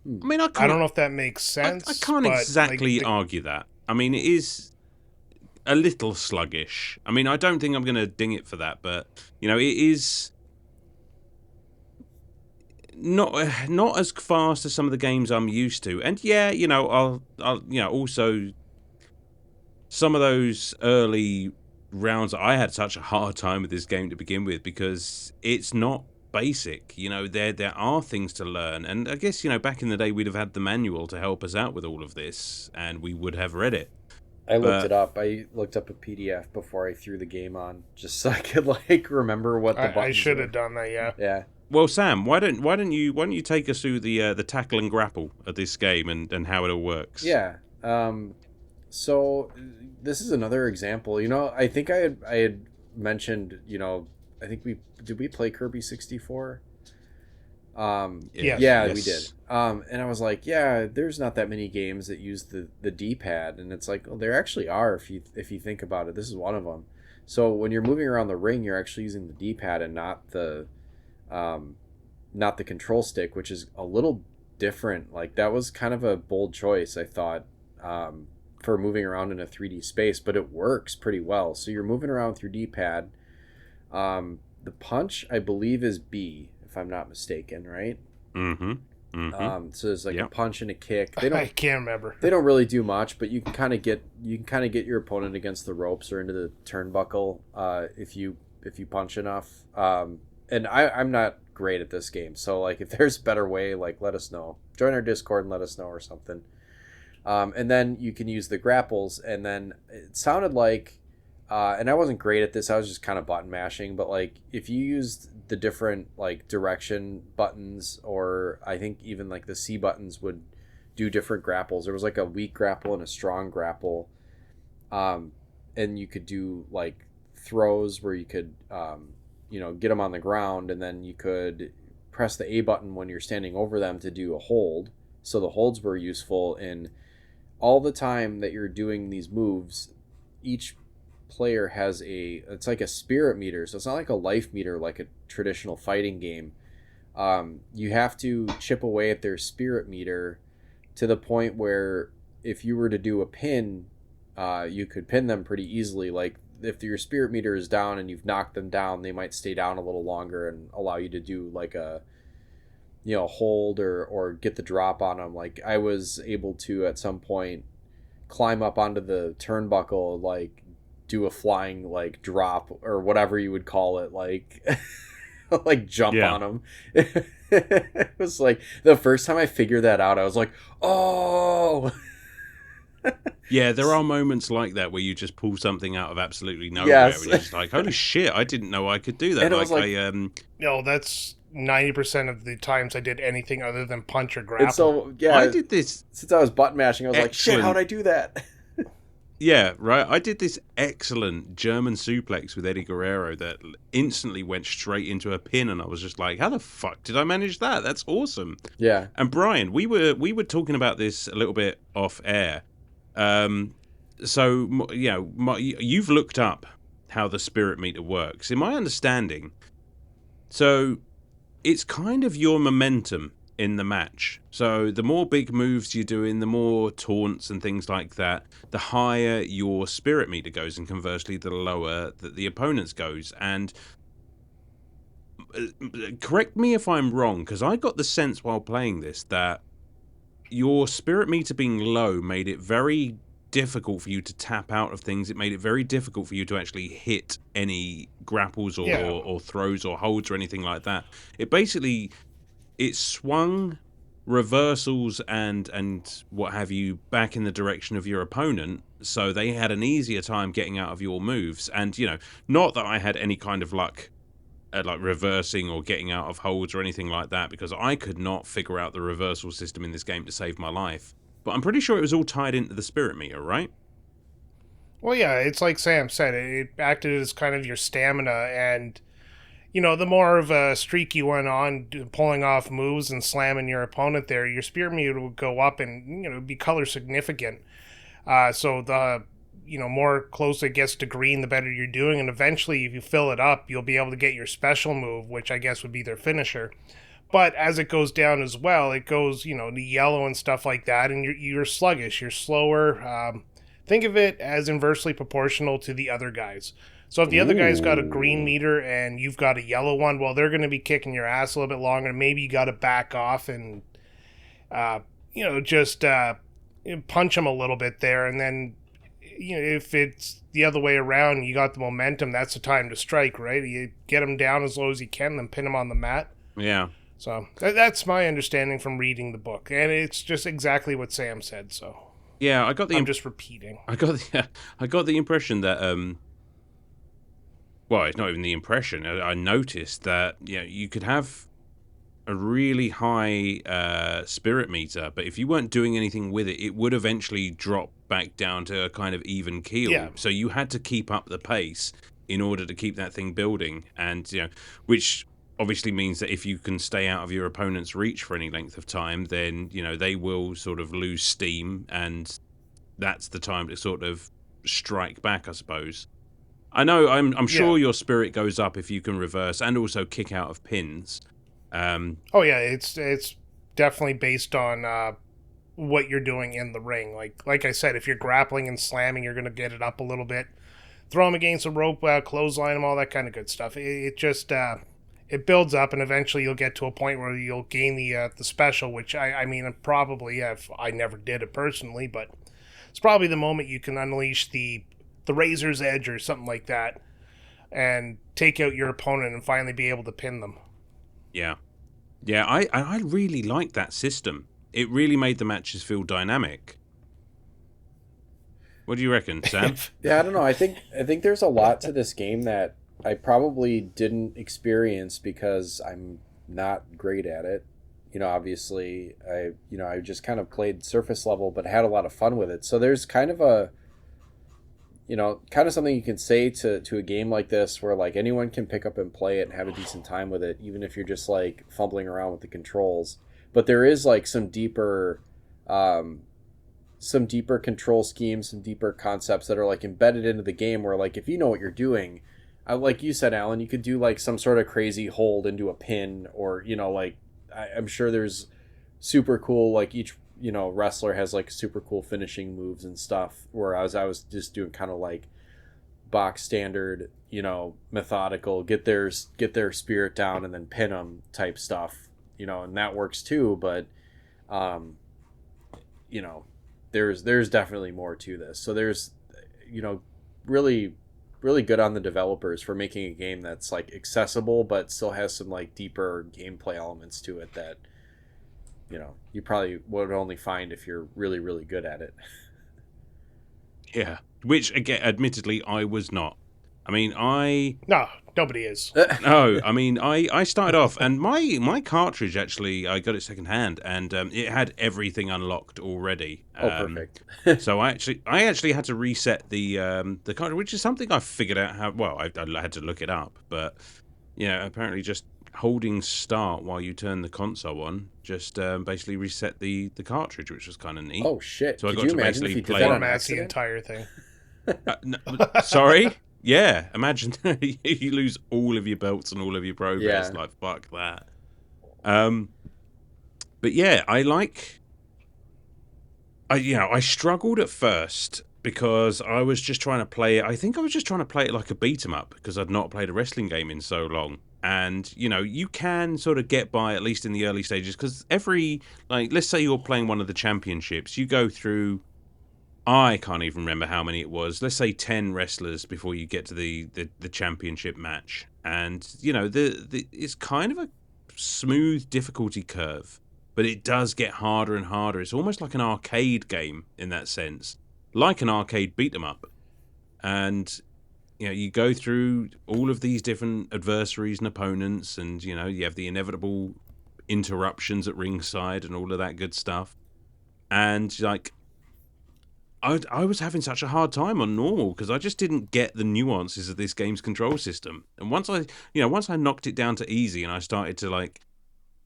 I mean, I don't know if that makes sense. I can't exactly argue that. I mean, it is a little sluggish. I mean, I don't think I'm going to ding it for that, but, it is... Not as fast as some of the games I'm used to, and I'll also some of those early rounds. I had such a hard time with this game to begin with, because it's not basic. There are things to learn, and I guess back in the day we'd have had the manual to help us out with all of this, and we would have read it. I looked it up. I looked up a PDF before I threw the game on, just so I could remember what the buttons I should have done that. Yeah. Well, Sam, why don't you take us through the tackle and grapple of this game and how it all works? Yeah. So this is another example. I think I had mentioned. I think we play Kirby 64. Yes. Yeah, we did. And I was like, yeah, there's not that many games that use the D-pad, and it's like, well, there actually are if you think about it. This is one of them. So when you're moving around the ring, you're actually using the D-pad and not the control stick, which is a little different. That was kind of a bold choice, I thought, for moving around in a 3D space, but it works pretty well. So you're moving around through D-pad. The punch, I believe, is B, if I'm not mistaken, right? Mm-hmm. Mm-hmm. So there's like a Yep. punch and a kick. I can't remember. They don't really do much, but you can kind of get your opponent against the ropes or into the turnbuckle if you punch enough. And I'm not great at this game, so like if there's a better way, like let us know. Join our Discord and let us know or something. And then you can use the grapples, and then it sounded like, and I wasn't great at this. I was just kind of button mashing, but like if you used the different like direction buttons, or I think even like the C buttons would do different grapples. There was like a weak grapple and a strong grapple, and you could do like throws where you could get them on the ground, and then you could press the A button when you're standing over them to do a hold. So the holds were useful in all the time that you're doing these moves. Each player has it's like a spirit meter, so it's not like a life meter like a traditional fighting game. You have to chip away at their spirit meter to the point where if you were to do a pin, you could pin them pretty easily. Like if your spirit meter is down and you've knocked them down, they might stay down a little longer and allow you to do like a hold or get the drop on them. Like I was able to at some point climb up onto the turnbuckle, like do a flying like drop or whatever you would call it, like like jump on them. It was like the first time I figured that out, I was like, oh. Yeah, there are moments like that where you just pull something out of absolutely nowhere, and you're just like, "Holy shit! I didn't know I could do that." And it was No, that's 90% of the times I did anything other than punch or grapple. And so yeah, I did this since I was button mashing. I was like, "Shit, how'd I do that?" Yeah, right. I did this excellent German suplex with Eddie Guerrero that instantly went straight into a pin, and I was just like, "How the fuck did I manage that? That's awesome!" Yeah. And Brian, we were talking about this a little bit off air. So you've looked up how the spirit meter works. In my understanding, so it's kind of your momentum in the match. So the more big moves you're doing, the more taunts and things like that, the higher your spirit meter goes, and conversely, the lower that the opponent's goes. And correct me if I'm wrong, because I got the sense while playing this that your spirit meter being low made it very difficult for you to tap out of things. It made it very difficult for you to actually hit any grapples or throws or holds or anything like that. It swung reversals and what have you back in the direction of your opponent, so they had an easier time getting out of your moves. And not that I had any kind of luck at like reversing or getting out of holds or anything like that, because I could not figure out the reversal system in this game to save my life. But I'm pretty sure it was all tied into the spirit meter, right? Well, yeah, it's like Sam said, it acted as kind of your stamina, and the more of a streak you went on pulling off moves and slamming your opponent there, your spirit meter would go up and be color significant. So the more close it gets to green, the better you're doing, and eventually if you fill it up, you'll be able to get your special move, which I guess would be their finisher. But as it goes down as well, it goes to yellow and stuff like that, and you're sluggish, you're slower. Think of it as inversely proportional to the other guys. So if the other guy's got a green meter and you've got a yellow one, well, they're going to be kicking your ass a little bit longer. Maybe you got to back off and just punch them a little bit there, and then if it's the other way around, you got the momentum, that's the time to strike, right? You get them down as low as you can, then pin them on the mat. Yeah. So that's my understanding from reading the book, and it's just exactly what Sam said. So yeah, I'm just repeating. I got the impression that well, it's not even the impression. I noticed that you could have a really high spirit meter, but if you weren't doing anything with it, it would eventually drop back down to a kind of even keel. Yeah. So you had to keep up the pace in order to keep that thing building, and which obviously means that if you can stay out of your opponent's reach for any length of time, then they will sort of lose steam, and that's the time to sort of strike back, I suppose. I know I'm sure your spirit goes up if you can reverse and also kick out of pins. Oh yeah, it's definitely based on what you're doing in the ring. Like I said, if you're grappling and slamming, you're going to get it up a little bit. Throw them against a rope, clothesline them, all that kind of good stuff. It just it builds up, and eventually you'll get to a point where you'll gain the special, which I mean, probably, I never did it personally, but it's probably the moment you can unleash the razor's edge or something like that, and take out your opponent and finally be able to pin them. Yeah. Yeah, I really like that system. It really made the matches feel dynamic. What do you reckon, Sam? Yeah, I don't know. I think there's a lot to this game that I probably didn't experience because I'm not great at it. You know, obviously, I just kind of played surface level, but had a lot of fun with it. So there's kind of a, kind of something you can say to a game like this where like anyone can pick up and play it and have a decent time with it, even if you're just like fumbling around with the controls. But there is like some deeper control schemes, some deeper concepts that are like embedded into the game where like if you know what you're doing, like you said, Alan, you could do like some sort of crazy hold into a pin, or like I'm sure there's super cool, like each wrestler has like super cool finishing moves and stuff, whereas I was just doing kind of like box standard, methodical, get their spirit down and then pin them type stuff, and that works too. But there's definitely more to this. So there's really really good on the developers for making a game that's like accessible but still has some like deeper gameplay elements to it that you probably would only find if you're really really good at it. Yeah, which again, admittedly, I was not. I mean, No, nobody is. No, I mean, I started off, and my cartridge, actually, I got it secondhand, and it had everything unlocked already. Perfect. So I actually had to reset the cartridge, which is something I figured out how. Well, I had to look it up, but apparently just holding start while you turn the console on just basically reset the cartridge, which was kind of neat. Oh shit! So I Could got you to imagine basically if you play did that on Formats the accident? entire thing. No, sorry. Yeah, imagine you lose all of your belts and all of your progress. Yeah. Like, fuck that. But yeah, I struggled at first because I was just trying to play it. I think I was just trying to play it like a beat 'em up because I'd not played a wrestling game in so long. And you can sort of get by, at least in the early stages, because let's say you're playing one of the championships, you go through, I can't even remember how many it was. Let's say 10 wrestlers before you get to the championship match. And, it's kind of a smooth difficulty curve, but it does get harder and harder. It's almost like an arcade game in that sense, like an arcade beat 'em up. And, you go through all of these different adversaries and opponents, and, you have the inevitable interruptions at ringside and all of that good stuff. And, like, I was having such a hard time on normal because I just didn't get the nuances of this game's control system. And once I knocked it down to easy and I started to like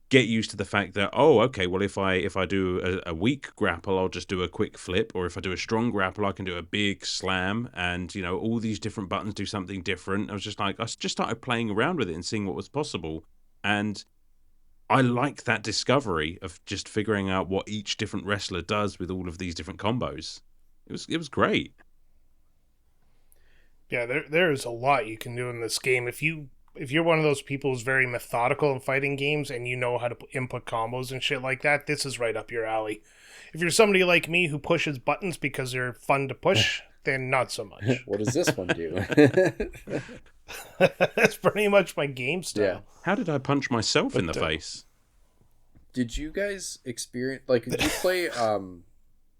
get used to the fact that, oh, okay, well, if I do a weak grapple, I'll just do a quick flip, or if I do a strong grapple, I can do a big slam, and all these different buttons do something different. I just started playing around with it and seeing what was possible, and I like that discovery of just figuring out what each different wrestler does with all of these different combos. It was great. Yeah, there's a lot you can do in this game. If you're one of those people who's very methodical in fighting games and you know how to input combos and shit like that, this is right up your alley. If you're somebody like me who pushes buttons because they're fun to push, then not so much. What does this one do? That's pretty much my game style. Yeah. How did I punch myself in the face? Did you guys experience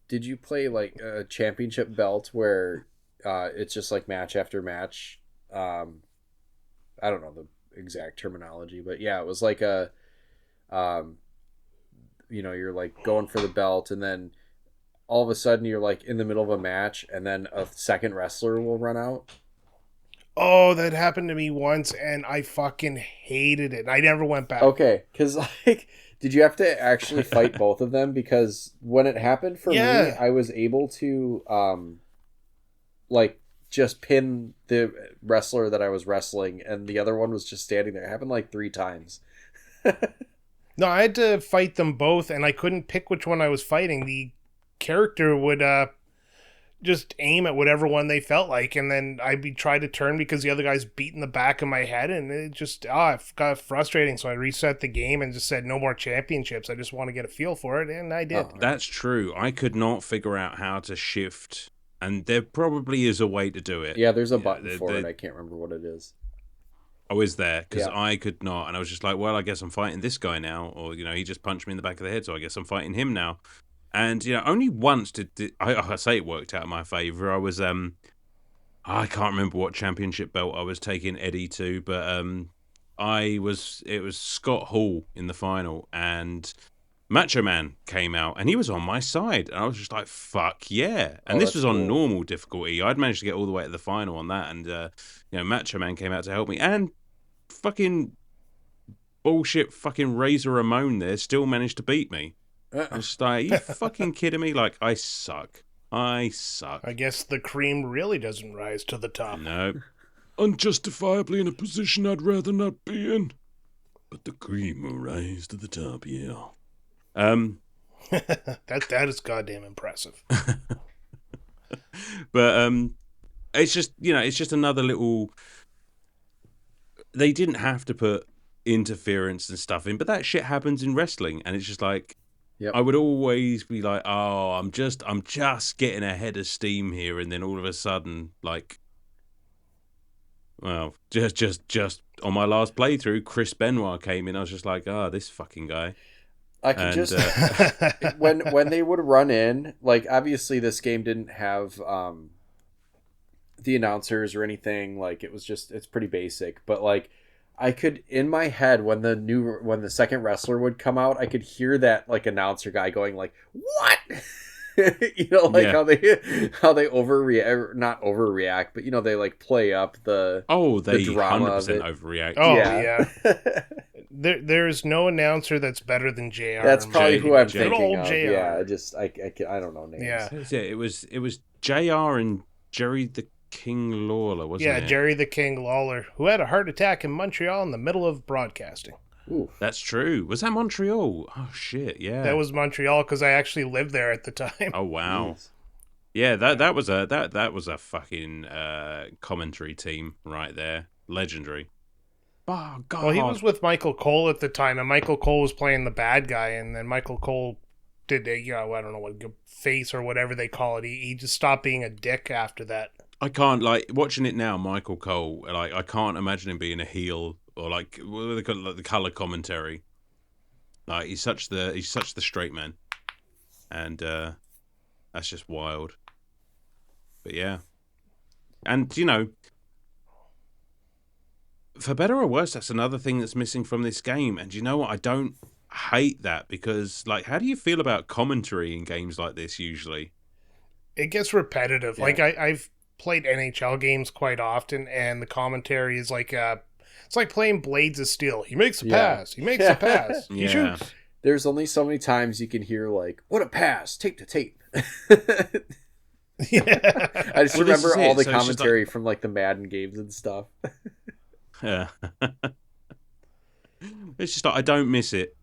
did you play like a championship belt where it's just like match after match? I don't know the exact terminology, but yeah, it was like a you're like going for the belt, and then all of a sudden you're like in the middle of a match, and then a second wrestler will run out. Oh, that happened to me once, and I fucking hated it. I never went back. Okay, because like, did you have to actually fight both of them? Because when it happened for me, I was able to like just pin the wrestler that I was wrestling, and the other one was just standing there. It happened like 3 times. No, I had to fight them both, and I couldn't pick which one I was fighting. The character would just aim at whatever one they felt like, and then I'd be trying to turn because the other guy's beating the back of my head, and it just it got frustrating. So I reset the game and just said no more championships. I just want to get a feel for it, and I did. Oh. That's true. I could not figure out how to shift, and there probably is a way to do it. Yeah, there's a button for it. I can't remember what it is. Oh, is there? Because Yeah. I could not, and I was just like, well, I guess I'm fighting this guy now, or he just punched me in the back of the head, so I guess I'm fighting him now. And only once did I say it worked out in my favor. I was I can't remember what championship belt I was taking Eddie to, but it was Scott Hall in the final, and Macho Man came out, and he was on my side, and I was just like, fuck yeah. And this was on normal difficulty. I'd managed to get all the way to the final on that, and Macho Man came out to help me, and fucking bullshit fucking Razor Ramon there still managed to beat me. I was just like, are you fucking kidding me? Like, I suck. I guess the cream really doesn't rise to the top. No. Unjustifiably in a position I'd rather not be in. But the cream will rise to the top, yeah. That is goddamn impressive. But it's just it's just another little. They didn't have to put interference and stuff in, but that shit happens in wrestling, and it's just like. Yep. I would always be like, oh, I'm just getting ahead of steam here, and then all of a sudden, like, well, just on my last playthrough, Chris Benoit came in. I was just like, this fucking guy. I could when they would run in, like, obviously this game didn't have the announcers or anything. Like, it's pretty basic, but like. I could, in my head, when the second wrestler would come out, I could hear that like announcer guy going like, "What?" How they overreact, not overreact, but they like play up the they drama 100% overreact. Oh yeah. There's no announcer that's better than JR. That's probably who I'm thinking old of. JR. Yeah, I don't know names. Yeah, it was JR and Jerry the King Lawler, wasn't it? Yeah, Jerry the King Lawler, who had a heart attack in Montreal in the middle of broadcasting. Ooh. That's true. Was that Montreal? Oh shit, yeah. That was Montreal because I actually lived there at the time. Oh wow. Jeez. Yeah, that was a fucking commentary team right there. Legendary. Oh god. Well, he was with Michael Cole at the time, and Michael Cole was playing the bad guy, and then Michael Cole did I don't know what face or whatever they call it. He just stopped being a dick after that. I can't, like, watching it now, Michael Cole, like, I can't imagine him being a heel or like what do they call it, like the color commentary. Like he's such the straight man, and that's just wild. But yeah, and for better or worse, that's another thing that's missing from this game. And you know what? I don't hate that because, like, how do you feel about commentary in games like this usually? It gets repetitive. Yeah. Like I've played NHL games quite often, and the commentary is like it's like playing Blades of Steel. He makes a pass. He makes a pass. He shoots. There's only so many times you can hear like, "What a pass! Tape to tape." Yeah. I just remember all the commentary from like the Madden games and stuff. Yeah. It's just like I don't miss it.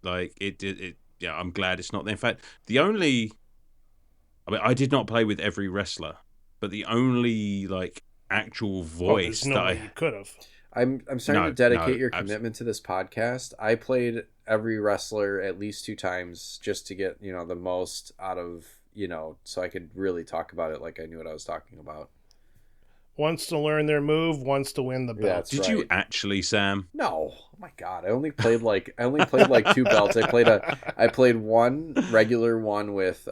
Like it. Yeah, I'm glad it's not there. In fact, I did not play with every wrestler, but the only like actual voice that I you could have. I'm starting to dedicate your commitment to this podcast. I played every wrestler at least 2 times just to get the most out of so I could really talk about it like I knew what I was talking about. Once to learn their move, once to win the belt. Did you actually, Sam? No. Oh my god. I only played like 2 belts. I played one regular one with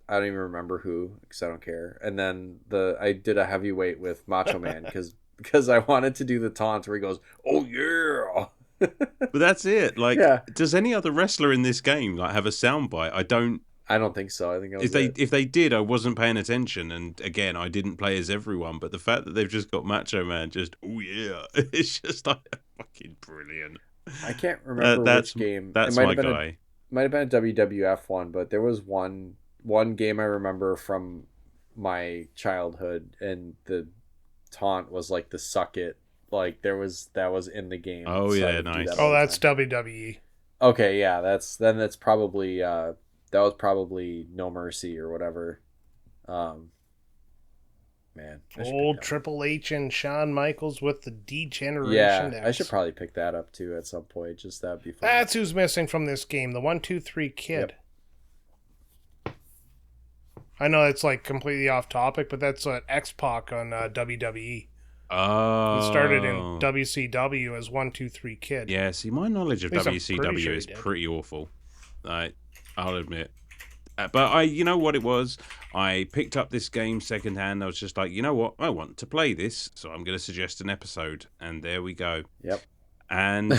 I don't even remember who because I don't care. And then I did a heavyweight with Macho Man because I wanted to do the taunt where he goes, "Oh yeah." But that's it. Like, does any other wrestler in this game like have a soundbite? I don't think so. I think if they did, I wasn't paying attention. And again, I didn't play as everyone. But the fact that they've just got Macho Man, just oh yeah, it's just like fucking brilliant. I can't remember which game. That's my guy. Might have been a WWF one, but there was one game I remember from my childhood, and the taunt was like the "suck it" like that was in the game. Oh, so I yeah, would do nice. that all Oh, the that's time. WWE. Okay, yeah, that's probably that was probably No Mercy or whatever. Man, I should pick Old that one up. Triple H and Shawn Michaels with the Degeneration Yeah, X. I should probably pick that up too at some point. Just that'd be fun. That's who's missing from this game. The 1-2-3 Kid. Yep. I know it's like completely off topic, but that's X-Pac on WWE. Oh. He started in WCW as 1-2-3 Kid. Yeah, see, my knowledge of At least I'm pretty WCW sure is he did. pretty awful. I'll admit. But you know what it was? I picked up this game secondhand. I was just like, you know what? I want to play this, so I'm going to suggest an episode. And there we go. Yep. And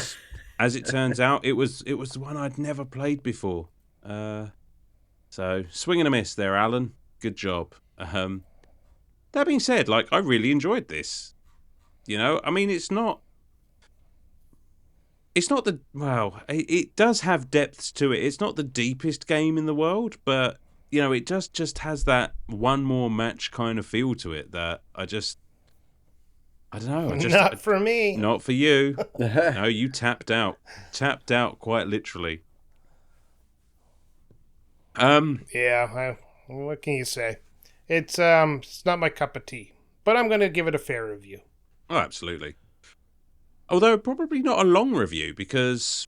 as it turns out, it was the one I'd never played before. So swing and a miss there, Alan. Good job. That being said, like, I really enjoyed this. You know, I mean, it's not the, well, it does have depths to it. It's not the deepest game in the world, but, you know, it just has that one more match kind of feel to it that I don't know. Not for me. Not for you. No, you tapped out. Tapped out quite literally. Yeah, what can you say? It's not my cup of tea, but I'm going to give it a fair review. Oh, absolutely. Although probably not a long review because,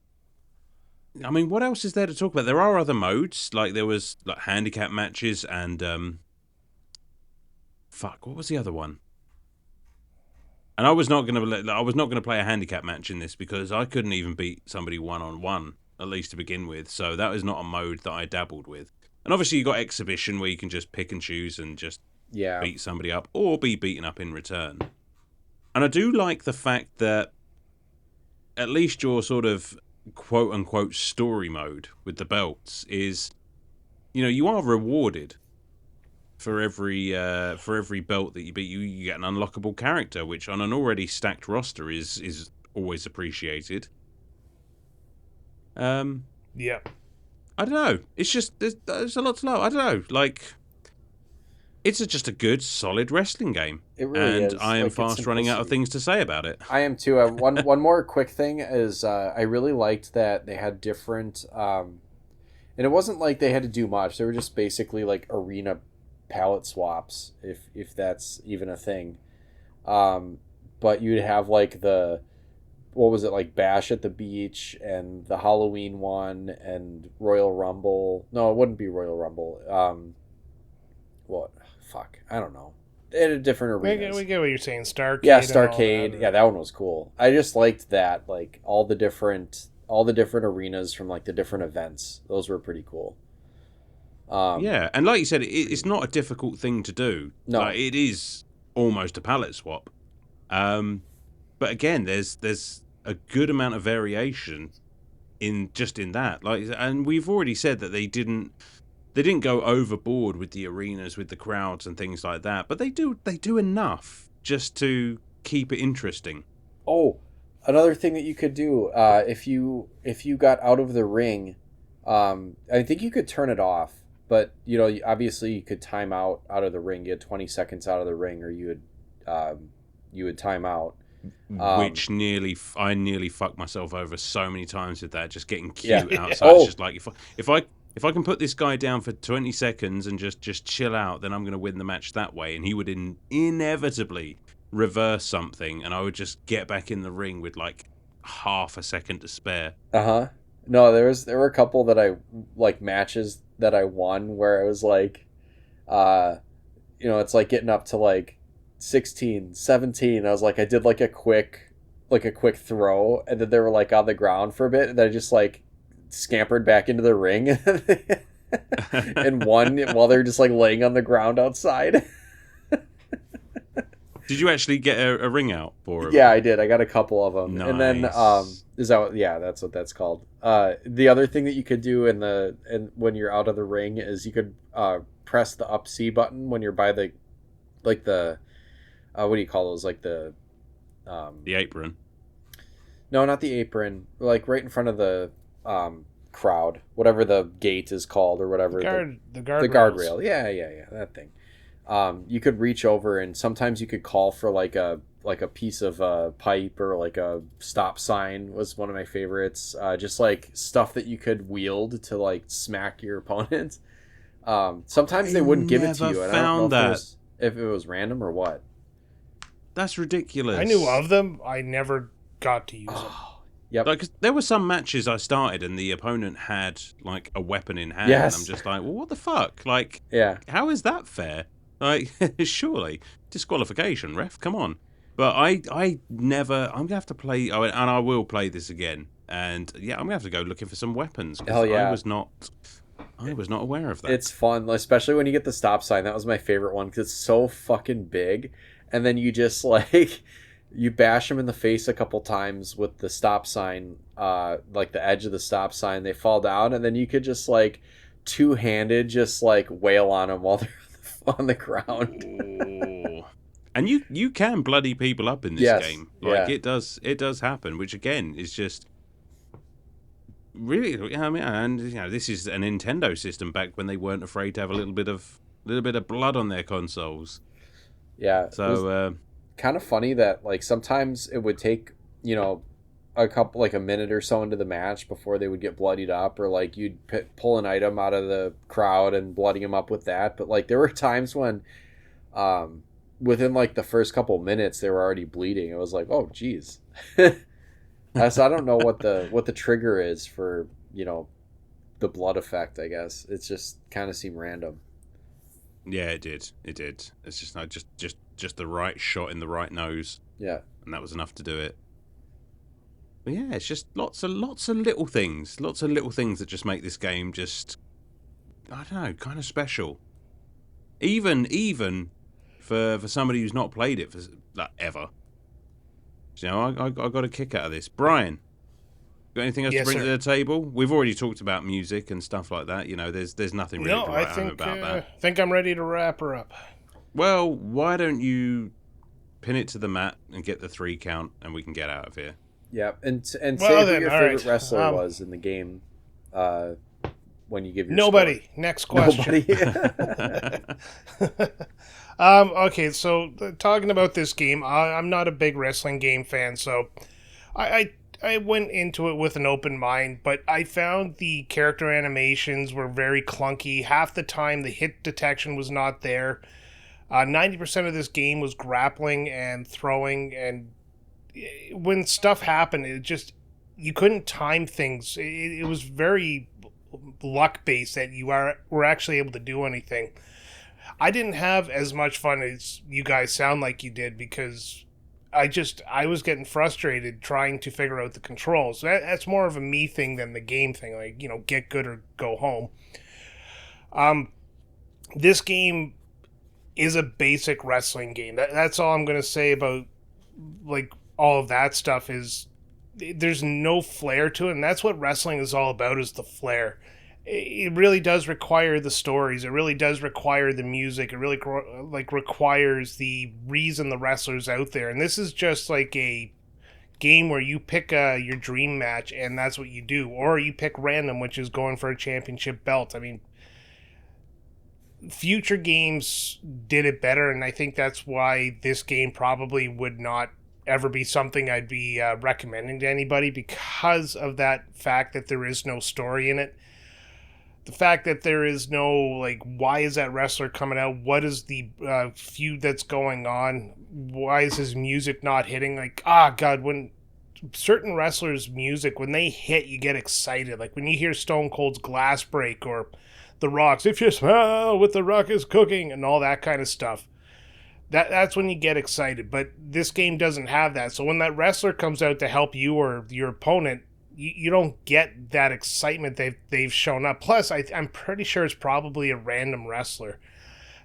I mean, what else is there to talk about? There are other modes, like there was like handicap matches and what was the other one? And I was not gonna play a handicap match in this because I couldn't even beat somebody 1-on-1, at least to begin with. So that was not a mode that I dabbled with. And obviously you got exhibition where you can just pick and choose and just beat somebody up or be beaten up in return. And I do like the fact that at least your sort of quote-unquote story mode with the belts is, you know, you are rewarded for every belt that you beat. You get an unlockable character, which on an already stacked roster is always appreciated. Yeah. I don't know. It's just there's a lot to love. I don't know. Like, it's just a good, solid wrestling game. It really and is. I am Like, fast running out of things to say about it. I am too. One more quick thing is I really liked that they had different, and it wasn't like they had to do much. They were just basically like arena palette swaps, if that's even a thing. But you'd have like what was it, like Bash at the Beach and the Halloween one and Royal Rumble. No, it wouldn't be Royal Rumble. What? Fuck, I don't know. They had a different arenas. We get what you're saying. Starcade. Yeah, and all Starcade. that. Yeah, that one was cool. I just liked that, like all the different arenas from like the different events. Those were pretty cool. Yeah, and like you said, it's not a difficult thing to do. No. Like, it is almost a palette swap. But again, there's a good amount of variation in that. Like, and we've already said that they didn't go overboard with the arenas, with the crowds and things like that. But they do enough just to keep it interesting. Oh, another thing that you could do if you got out of the ring, I think you could turn it off. But you know, obviously, you could time out of the ring. You had 20 seconds out of the ring, or you would time out. Which I nearly fucked myself over so many times with that. Just getting cute outside. Oh. It's just like if I can put this guy down for 20 seconds and just chill out, then I'm going to win the match that way. And he would inevitably reverse something, and I would just get back in the ring with like half a second to spare. No, there were a couple that I like matches that I won where it was like, you know, it's like getting up to like 16, 17. I was like, I did like a quick throw, and then they were like on the ground for a bit, and then I just like scampered back into the ring and won while they're just like laying on the ground outside. Did you actually get a ring out for him? Yeah, I did. I got a couple of them. Nice. And then that's what that's called. The other thing that you could do when you're out of the ring is you could press the up C button when you're by the what do you call those, like the apron. No, not the apron, like right in front of the crowd, whatever the gate is called or whatever, the guardrail. Yeah, that thing. You could reach over, and sometimes you could call for like a like a piece of pipe or like a stop sign was one of my favorites. Just like stuff that you could wield to like smack your opponent. Sometimes they wouldn't give it to you, and I don't know if it was random or what. That's ridiculous. I knew of them. I never got to use them. Yep. Like, there were some matches I started and the opponent had like a weapon in hand. Yes. And I'm just like, well, what the fuck? Like, Yeah. how is that fair? Like, surely disqualification, ref. Come on. But I never. I'm gonna have to play, and I will play this again. And yeah, I'm gonna have to go looking for some weapons. Hell yeah. I was not aware of that. It's fun, especially when you get the stop sign. That was my favorite one because it's so fucking big, and then you just like you bash them in the face a couple times with the stop sign, like the edge of the stop sign. They fall down, and then you could just like two-handed just like wail on them while they're on the ground. Ooh. And you can bloody people up in this game. Like, it does happen, which again is just really, I mean, and you know, this is a Nintendo system back when they weren't afraid to have a little bit of blood on their consoles. Yeah. So kind of funny that like sometimes it would take, you know, a minute or so into the match before they would get bloodied up, or like you'd pull an item out of the crowd and bloody them up with that. But like there were times when within like the first couple minutes they were already bleeding. It was like, oh geez. So I don't know what the trigger is for, you know, the blood effect. I guess it's just kind of seemed random. Yeah, it did. It's just the right shot in the right nose. Yeah, and that was enough to do it. But yeah, it's just lots of little things that just make this game just, I don't know, kind of special. Even for somebody who's not played it for like, ever. You know, I got a kick out of this. Brian, got anything else to bring to the table? We've already talked about music and stuff like that. You know, there's nothing really to write home about that. I think I'm ready to wrap her up. Well, why don't you pin it to the mat and get the 3 count, and we can get out of here. Yeah, and say who your favorite wrestler was in the game when you give your nobody. Score. Next question. Nobody. Okay, so talking about this game, I'm not a big wrestling game fan, so I went into it with an open mind, but I found the character animations were very clunky. Half the time, the hit detection was not there. 90% of this game was grappling and throwing, and when stuff happened, you couldn't time things. It was very luck-based that you were actually able to do anything. I didn't have as much fun as you guys sound like you did, because I was getting frustrated trying to figure out the controls. That's more of a me thing than the game thing. Like, you know, get good or go home. This game is a basic wrestling game. That's all I'm going to say about, like, all of that stuff. Is there's no flair to it, and that's what wrestling is all about, is the flair. It really does require the stories. It really does require the music. It really requires the reason the wrestler's out there. And this is just like a game where you pick your dream match and that's what you do. Or you pick random, which is going for a championship belt. I mean, future games did it better, and I think that's why this game probably would not ever be something I'd be recommending to anybody, because of that fact that there is no story in it. The fact that there is no, like, why is that wrestler coming out? What is the feud that's going on? Why is his music not hitting? Like, God, when certain wrestlers' music, when they hit, you get excited. Like when you hear Stone Cold's Glass Break, or The Rock's If You Smell What The Rock Is Cooking, and all that kind of stuff. That's when you get excited. But this game doesn't have that. So when that wrestler comes out to help you or your opponent, you don't get that excitement they've shown up. Plus, I'm pretty sure it's probably a random wrestler.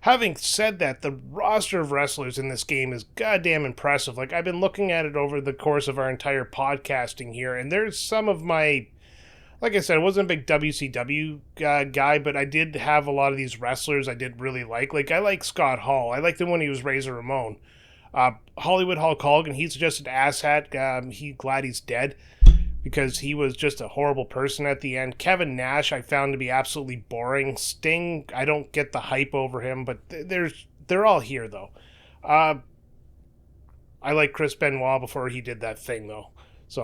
Having said that, the roster of wrestlers in this game is goddamn impressive. Like, I've been looking at it over the course of our entire podcasting here, and there's some of my... Like I said, I wasn't a big WCW guy, but I did have a lot of these wrestlers I did really like. Like, I like Scott Hall. I liked him when he was Razor Ramon. Hollywood Hulk Hogan, he's just an asshat. Glad he's dead, because he was just a horrible person at the end. Kevin Nash I found to be absolutely boring. Sting, I don't get the hype over him, but they're all here, though. I like Chris Benoit before he did that thing though. So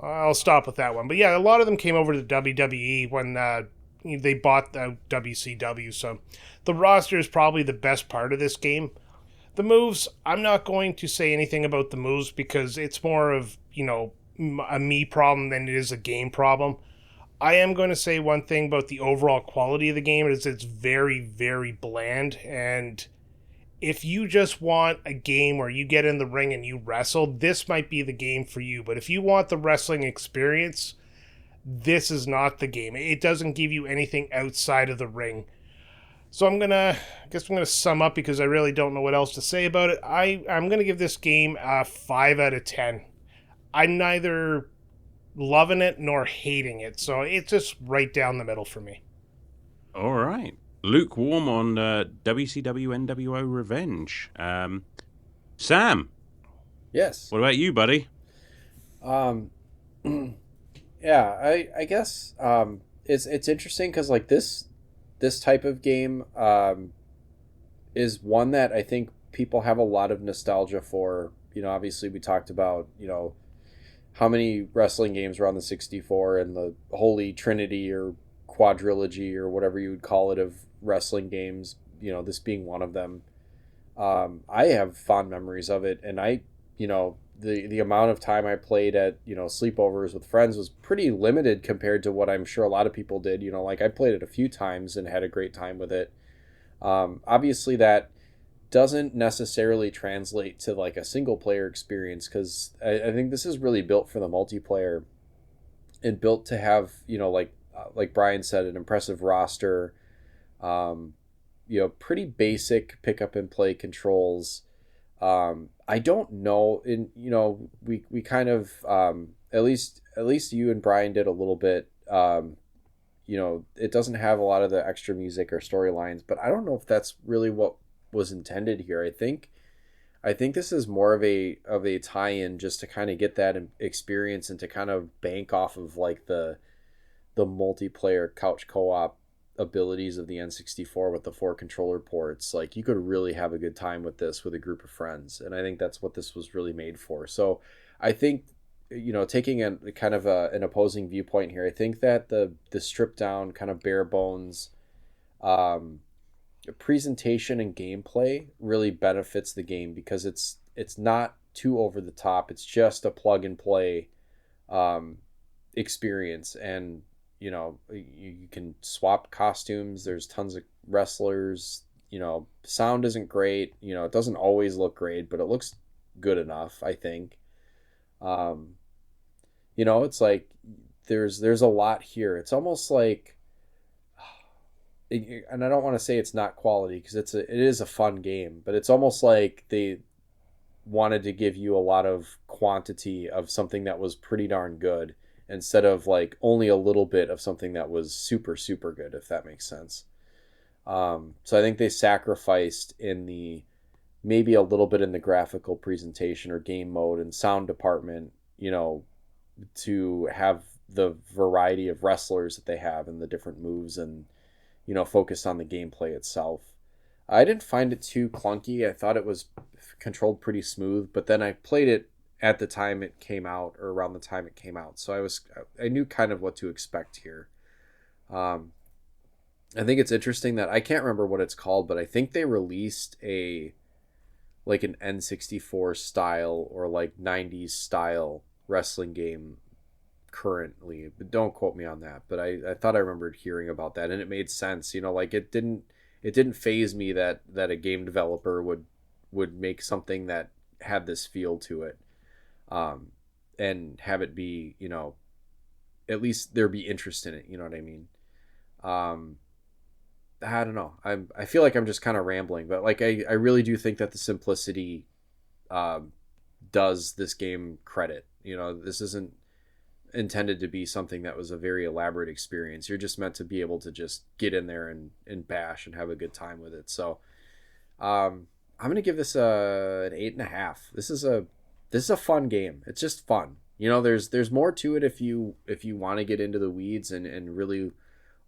I'll stop with that one. But yeah, a lot of them came over to WWE when they bought the WCW. So the roster is probably the best part of this game. The moves, I'm not going to say anything about the moves because it's more of, a me problem than it is a game problem. I am going to say one thing about the overall quality of the game is it's very, very bland. And if you just want a game where you get in the ring and you wrestle, this might be the game for you. But if you want the wrestling experience, this is not the game. It doesn't give you anything outside of the ring. So I guess I'm gonna sum up because I really don't know what else to say about it. I'm gonna give this game a 5 out of 10. I'm neither loving it nor hating it, so it's just right down the middle for me. All right. Lukewarm on WCW NWO Revenge. Sam. Yes. What about you, buddy? Yeah, I guess it's interesting because like this type of game is one that I think people have a lot of nostalgia for. Obviously we talked about how many wrestling games were on the 64 and the holy trinity or quadrilogy or whatever you would call it of wrestling games. This being one of them. I have fond memories of it, and the amount of time I played at sleepovers with friends was pretty limited compared to what I'm sure a lot of people did. Like I played it a few times and had a great time with it. Obviously that doesn't necessarily translate to like a single player experience because I think this is really built for the multiplayer and built to have like Brian said, an impressive roster. Pretty basic pick up and play controls. I don't know. We kind of at least you and Brian did a little bit. It doesn't have a lot of the extra music or storylines, but I don't know if that's really what was intended here. I think this is more of a tie-in just to kind of get that experience and to kind of bank off of like the multiplayer couch co-op abilities of the N64 with the 4 controller ports. Like you could really have a good time with this with a group of friends, and I think that's what this was really made for. So I think taking a kind of an opposing viewpoint here, I think that the stripped down kind of bare bones presentation and gameplay really benefits the game because it's not too over the top. It's just a plug and play experience, and you can swap costumes. There's tons of wrestlers. Sound isn't great. It doesn't always look great, but it looks good enough, I think. It's like there's a lot here. It's almost like, and I don't want to say it's not quality because it is a fun game, but it's almost like they wanted to give you a lot of quantity of something that was pretty darn good, instead of like only a little bit of something that was super, super good, if that makes sense. So I think they sacrificed maybe a little bit in the graphical presentation or game mode and sound department, to have the variety of wrestlers that they have and the different moves and, focus on the gameplay itself. I didn't find it too clunky. I thought it was controlled pretty smooth, but then I played it at the time it came out, or around the time it came out, so I knew kind of what to expect here. I think it's interesting that I can't remember what it's called, but I think they released an N64 style or like 90s style wrestling game currently, but don't quote me on that. But I thought I remembered hearing about that, and it made sense. Like it didn't faze me that a game developer would make something that had this feel to it. And have it be, at least there be interest in it. You know what I mean? I don't know. I feel like I'm just kind of rambling, but like I really do think that the simplicity does this game credit. This isn't intended to be something that was a very elaborate experience. You're just meant to be able to just get in there and bash and have a good time with it. So I'm gonna give this an 8.5. This is a fun game. It's just fun. There's more to it if you want to get into the weeds and really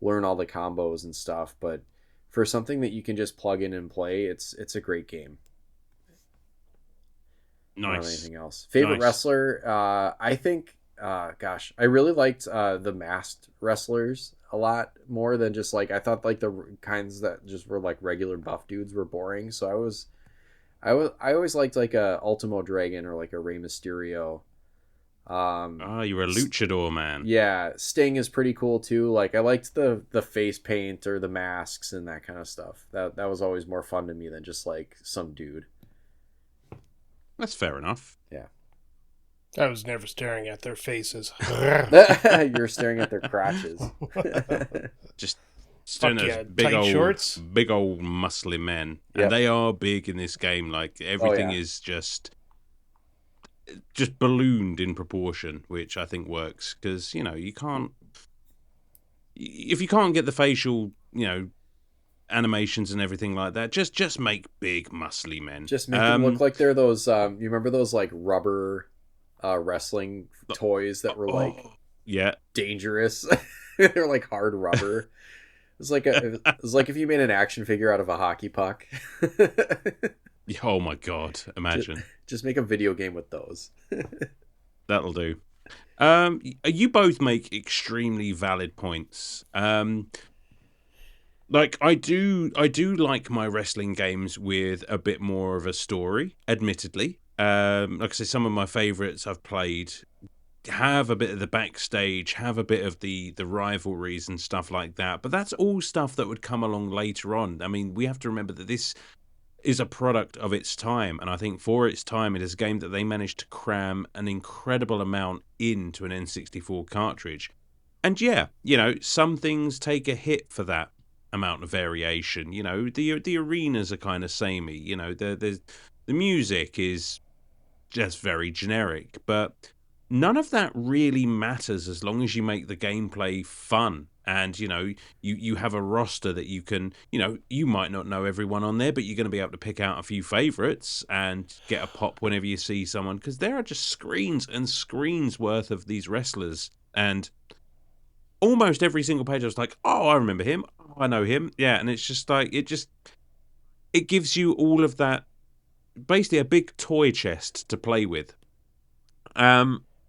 learn all the combos and stuff. But for something that you can just plug in and play, it's a great game. I don't have Nice. anything else. Favorite Nice. wrestler? I think, I really liked the masked wrestlers a lot more than just like I thought like the kinds that just were like regular buff dudes were boring. So I always liked like a Ultimo Dragon or like a Rey Mysterio. Ah, you're a luchador, man. Yeah, Sting is pretty cool too. Like I liked the face paint or the masks and that kind of stuff. That was always more fun to me than just like some dude. That's fair enough. Yeah. I was never staring at their faces. You're staring at their crotches. Just staring Fuck at yeah, those big tight old, shorts. big old muscly men, Yep. and they are big in this game. Like everything yeah. is just ballooned in proportion, which I think works because you can't if you can't get the facial animations and everything like that. Just make big muscly men. Just make them look like they're those. You remember those like rubber wrestling toys that were like yeah. dangerous? They're like hard rubber. It's like if you made an action figure out of a hockey puck. Oh my god! Imagine. Just make a video game with those. That'll do. You both make extremely valid points. Like I do like my wrestling games with a bit more of a story, admittedly. Like I say, some of my favorites I've played have a bit of the backstage, have a bit of the rivalries and stuff like that. But that's all stuff that would come along later on. I mean, we have to remember that this is a product of its time, and I think for its time, it is a game that they managed to cram an incredible amount into an N64 cartridge. And yeah, some things take a hit for that amount of variation. The arenas are kind of samey. The music is just very generic, but none of that really matters as long as you make the gameplay fun. And you have a roster that you can, you might not know everyone on there, but you're going to be able to pick out a few favorites and get a pop whenever you see someone, because there are just screens and screens worth of these wrestlers. And almost every single page I was like, oh, I remember him, oh, I know him. Yeah. And it's just like it gives you all of that, basically a big toy chest to play with.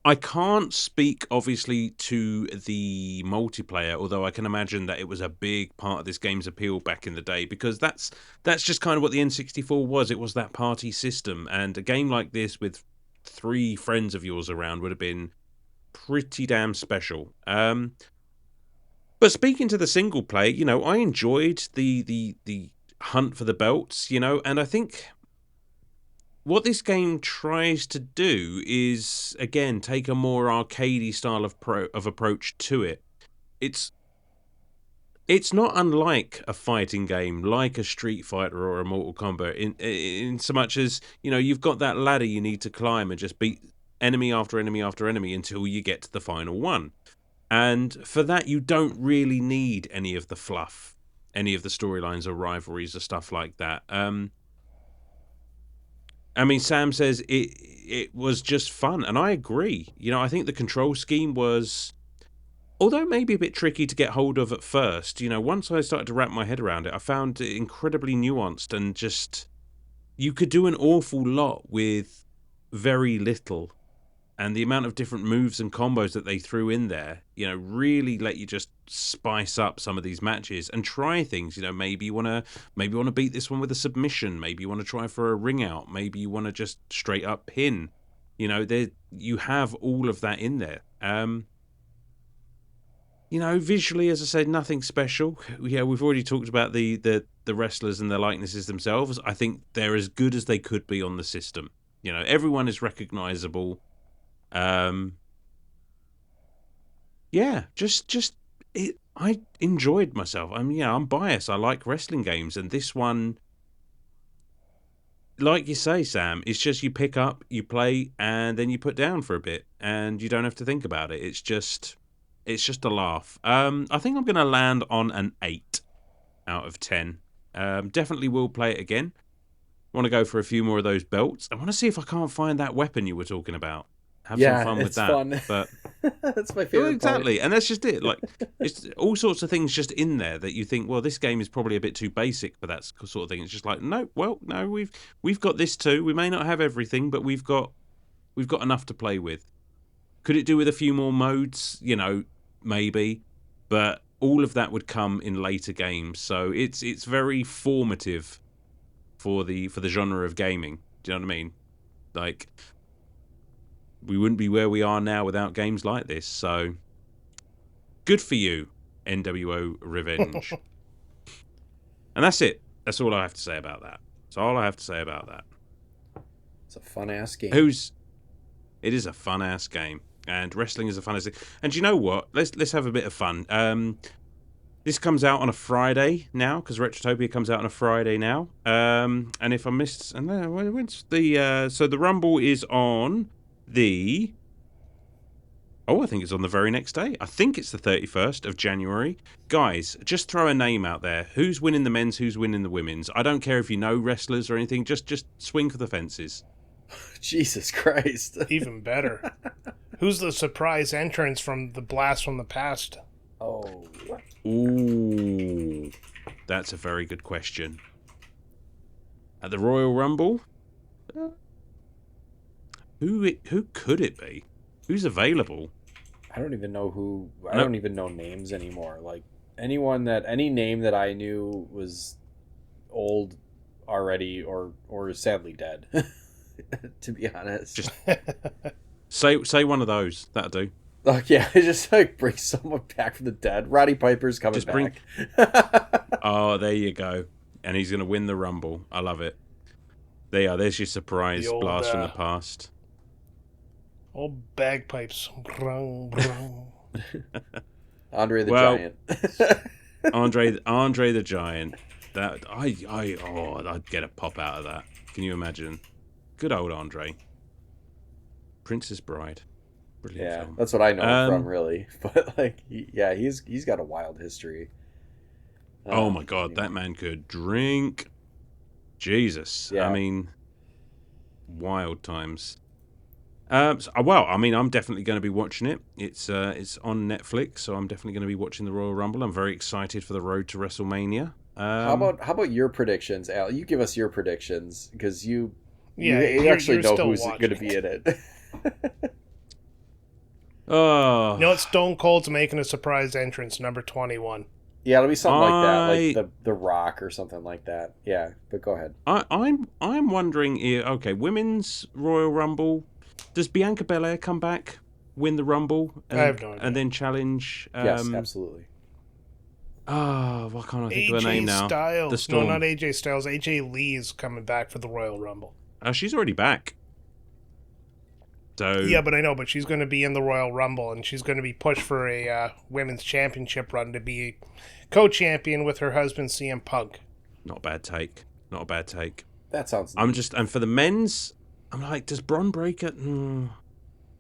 I can't speak, obviously, to the multiplayer, although I can imagine that it was a big part of this game's appeal back in the day, because that's just kind of what the N64 was. It was that party system, and a game like this with 3 friends of yours around would have been pretty damn special. But speaking to the single play, I enjoyed the hunt for the belts, and I think what this game tries to do is, again, take a more arcadey style of approach to it. It's not unlike a fighting game, like a Street Fighter or a Mortal Kombat, in so much as, you've got that ladder you need to climb and just beat enemy after enemy after enemy until you get to the final one. And for that, you don't really need any of the fluff, any of the storylines or rivalries or stuff like that. I mean, Sam says it was just fun, and I agree. I think the control scheme was, although maybe a bit tricky to get hold of at first, once I started to wrap my head around it, I found it incredibly nuanced, and just, you could do an awful lot with very little. And the amount of different moves and combos that they threw in there, really let you just spice up some of these matches and try things. Maybe you want to beat this one with a submission. Maybe you want to try for a ring out. Maybe you want to just straight up pin. You have all of that in there. Visually, as I said, nothing special. Yeah, we've already talked about the wrestlers and their likenesses themselves. I think they're as good as they could be on the system. Everyone is recognizable. Yeah, I enjoyed myself. I'm biased. I like wrestling games, and this one, like you say, Sam, it's just you pick up, you play, and then you put down for a bit, and you don't have to think about it. It's just a laugh. I think I'm going to land on an 8 out of 10. Definitely will play it again. Want to go for a few more of those belts. I want to see if I can't find that weapon you were talking about. Have some fun with it's that. fun. But That's my favorite exactly, part. and that's just it. Like, it's all sorts of things just in there that you think, well, this game is probably a bit too basic for that sort of thing. It's just like, no, we've got this too. We may not have everything, but we've got enough to play with. Could it do with a few more modes? Maybe, but all of that would come in later games. So it's very formative for the genre of gaming. Do you know what I mean? Like, we wouldn't be where we are now without games like this. So good for you, NWO Revenge. And that's it. That's all I have to say about that. That's all I have to say about that. It's a fun ass game. It is a fun ass game, and wrestling is a fun ass thing. And you know what? Let's have a bit of fun. This comes out on a Friday now, because Retrotopia comes out on a Friday now. And if I missed, and when's the so the Rumble is on the. Oh, I think it's on the very next day. I think it's the 31st of January. Guys, just throw a name out there. Who's winning the men's? Who's winning the women's? I don't care if you know wrestlers or anything. Just swing for the fences. Jesus Christ. Even better. Who's the surprise entrance from the Blast from the Past? Oh. Ooh, that's a very good question. At the Royal Rumble, who could it be? Who's available? I don't even know who. I don't even know names anymore. Like any name that I knew was old already or sadly dead. To be honest, Just say one of those. That'll do. Oh yeah, just like bring someone back from the dead. Roddy Piper's coming back. Oh, there you go. And he's going to win the Rumble. I love it. There you are. There's your surprise The old, blast from the past. Old bagpipes. Brung, brung. Andre the Giant. Andre the Giant. That I'd get a pop out of that. Can you imagine? Good old Andre. Princess Bride. Brilliant film. That's what I know him from, really. But like, he's got a wild history. Oh my God, that man could drink. Jesus, yeah. I mean, wild times. I'm definitely going to be watching it. It's on Netflix, so I'm definitely going to be watching the Royal Rumble. I'm very excited for the road to WrestleMania. How about your predictions, Al? You give us your predictions because you actually know who's going to be in it. Oh, you know what? Stone Cold's making a surprise entrance, number 21. Yeah, it'll be something like that, like the Rock or something like that. Yeah, but go ahead. I'm wondering here. Okay, women's Royal Rumble. Does Bianca Belair come back, win the Rumble, I have no idea. and then challenge? Yes, absolutely. Oh, why can't I think of her name now? Styles. The Storm. No, not AJ Styles. AJ Lee's coming back for the Royal Rumble. She's already back. So yeah, but I know, but she's going to be in the Royal Rumble, and she's going to be pushed for a women's championship run to be co-champion with her husband CM Punk. Not a bad take. Not a bad take. That sounds. And for the men's, I'm like, does Bron Breakker?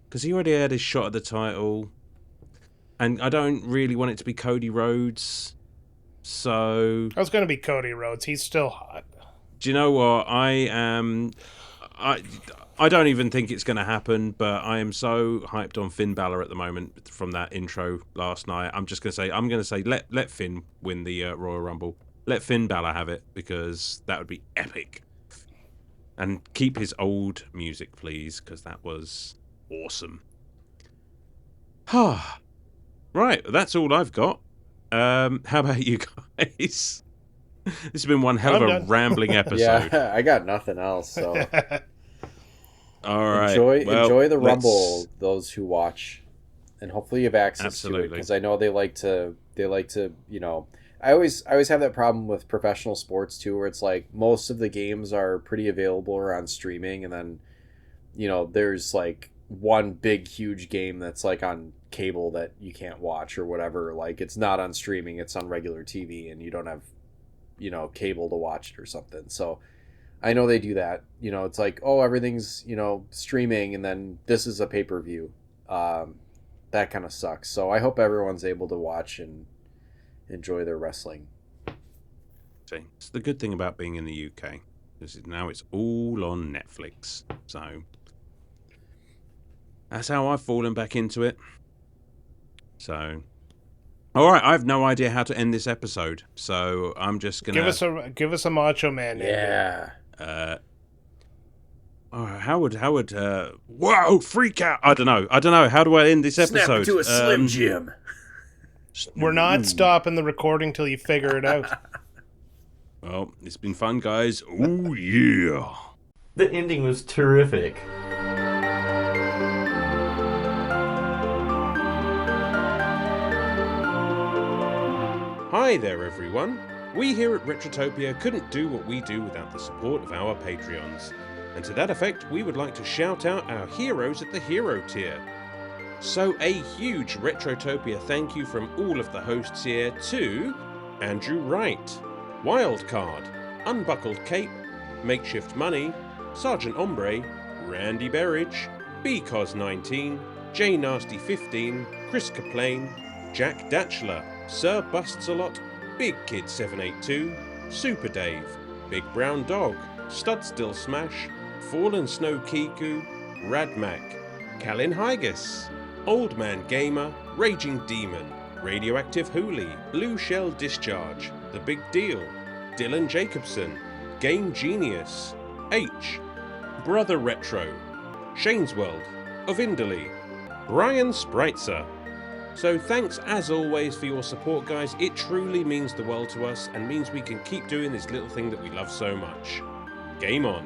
Because he already had his shot at the title, and I don't really want it to be Cody Rhodes. So I was going to be Cody Rhodes. He's still hot. Do you know what? I don't even think it's going to happen, but I am so hyped on Finn Balor at the moment from that intro last night. I'm going to say let Finn win the Royal Rumble. Let Finn Balor have it, because that would be epic. And keep his old music, please, because that was awesome. Right, that's all I've got. How about you guys? This has been one hell of a rambling episode. Yeah, I got nothing else, so... All right. Enjoy the Rumble, those who watch, and hopefully you have access to it, because I know they like to, you know, I always have that problem with professional sports too, where it's like most of the games are pretty available or on streaming, and then, you know, there's like one big huge game that's like on cable that you can't watch or whatever. Like it's not on streaming, it's on regular TV, and you don't have, you know, cable to watch it or something. So I know they do that. You know, it's like, oh, everything's, you know, streaming, and then this is a pay-per-view. That kind of sucks. So I hope everyone's able to watch and enjoy their wrestling. See, it's the good thing about being in the UK. Now it's all on Netflix. So That's how I've fallen back into it. So, all right, I have no idea how to end this episode, so I'm just gonna give us a Macho Man. Yeah. How would whoa, freak out? I don't know. How do I end this episode? Snap into a Slim Jim. We're not stopping the recording till you figure it out. Well, it's been fun, guys. Oh yeah. The ending was terrific. Hi there, everyone. We here at Retrotopia couldn't do what we do without the support of our Patreons. And to that effect, we would like to shout out our heroes at the hero tier. So a huge Retrotopia thank you from all of the hosts here to Andrew Wright, Wildcard, Unbuckled Cape, Makeshift Money, Sergeant Ombre, Randy Berridge, BCOS19, J Nasty 15, Chris Kaplane, Jack Datchler, Sir Busts-A-Lot, Big Kid 782, Super Dave, Big Brown Dog, Studstill Smash, Fallen Snow Kiku, Radmac, Calin Hygus, Old Man Gamer, Raging Demon, Radioactive Hooli, Blue Shell Discharge, The Big Deal, Dylan Jacobson, Game Genius, H, Brother Retro, Shane's World, Ovindley, Brian Spritzer. So thanks as always for your support, guys. It truly means the world to us and means we can keep doing this little thing that we love so much. Game on.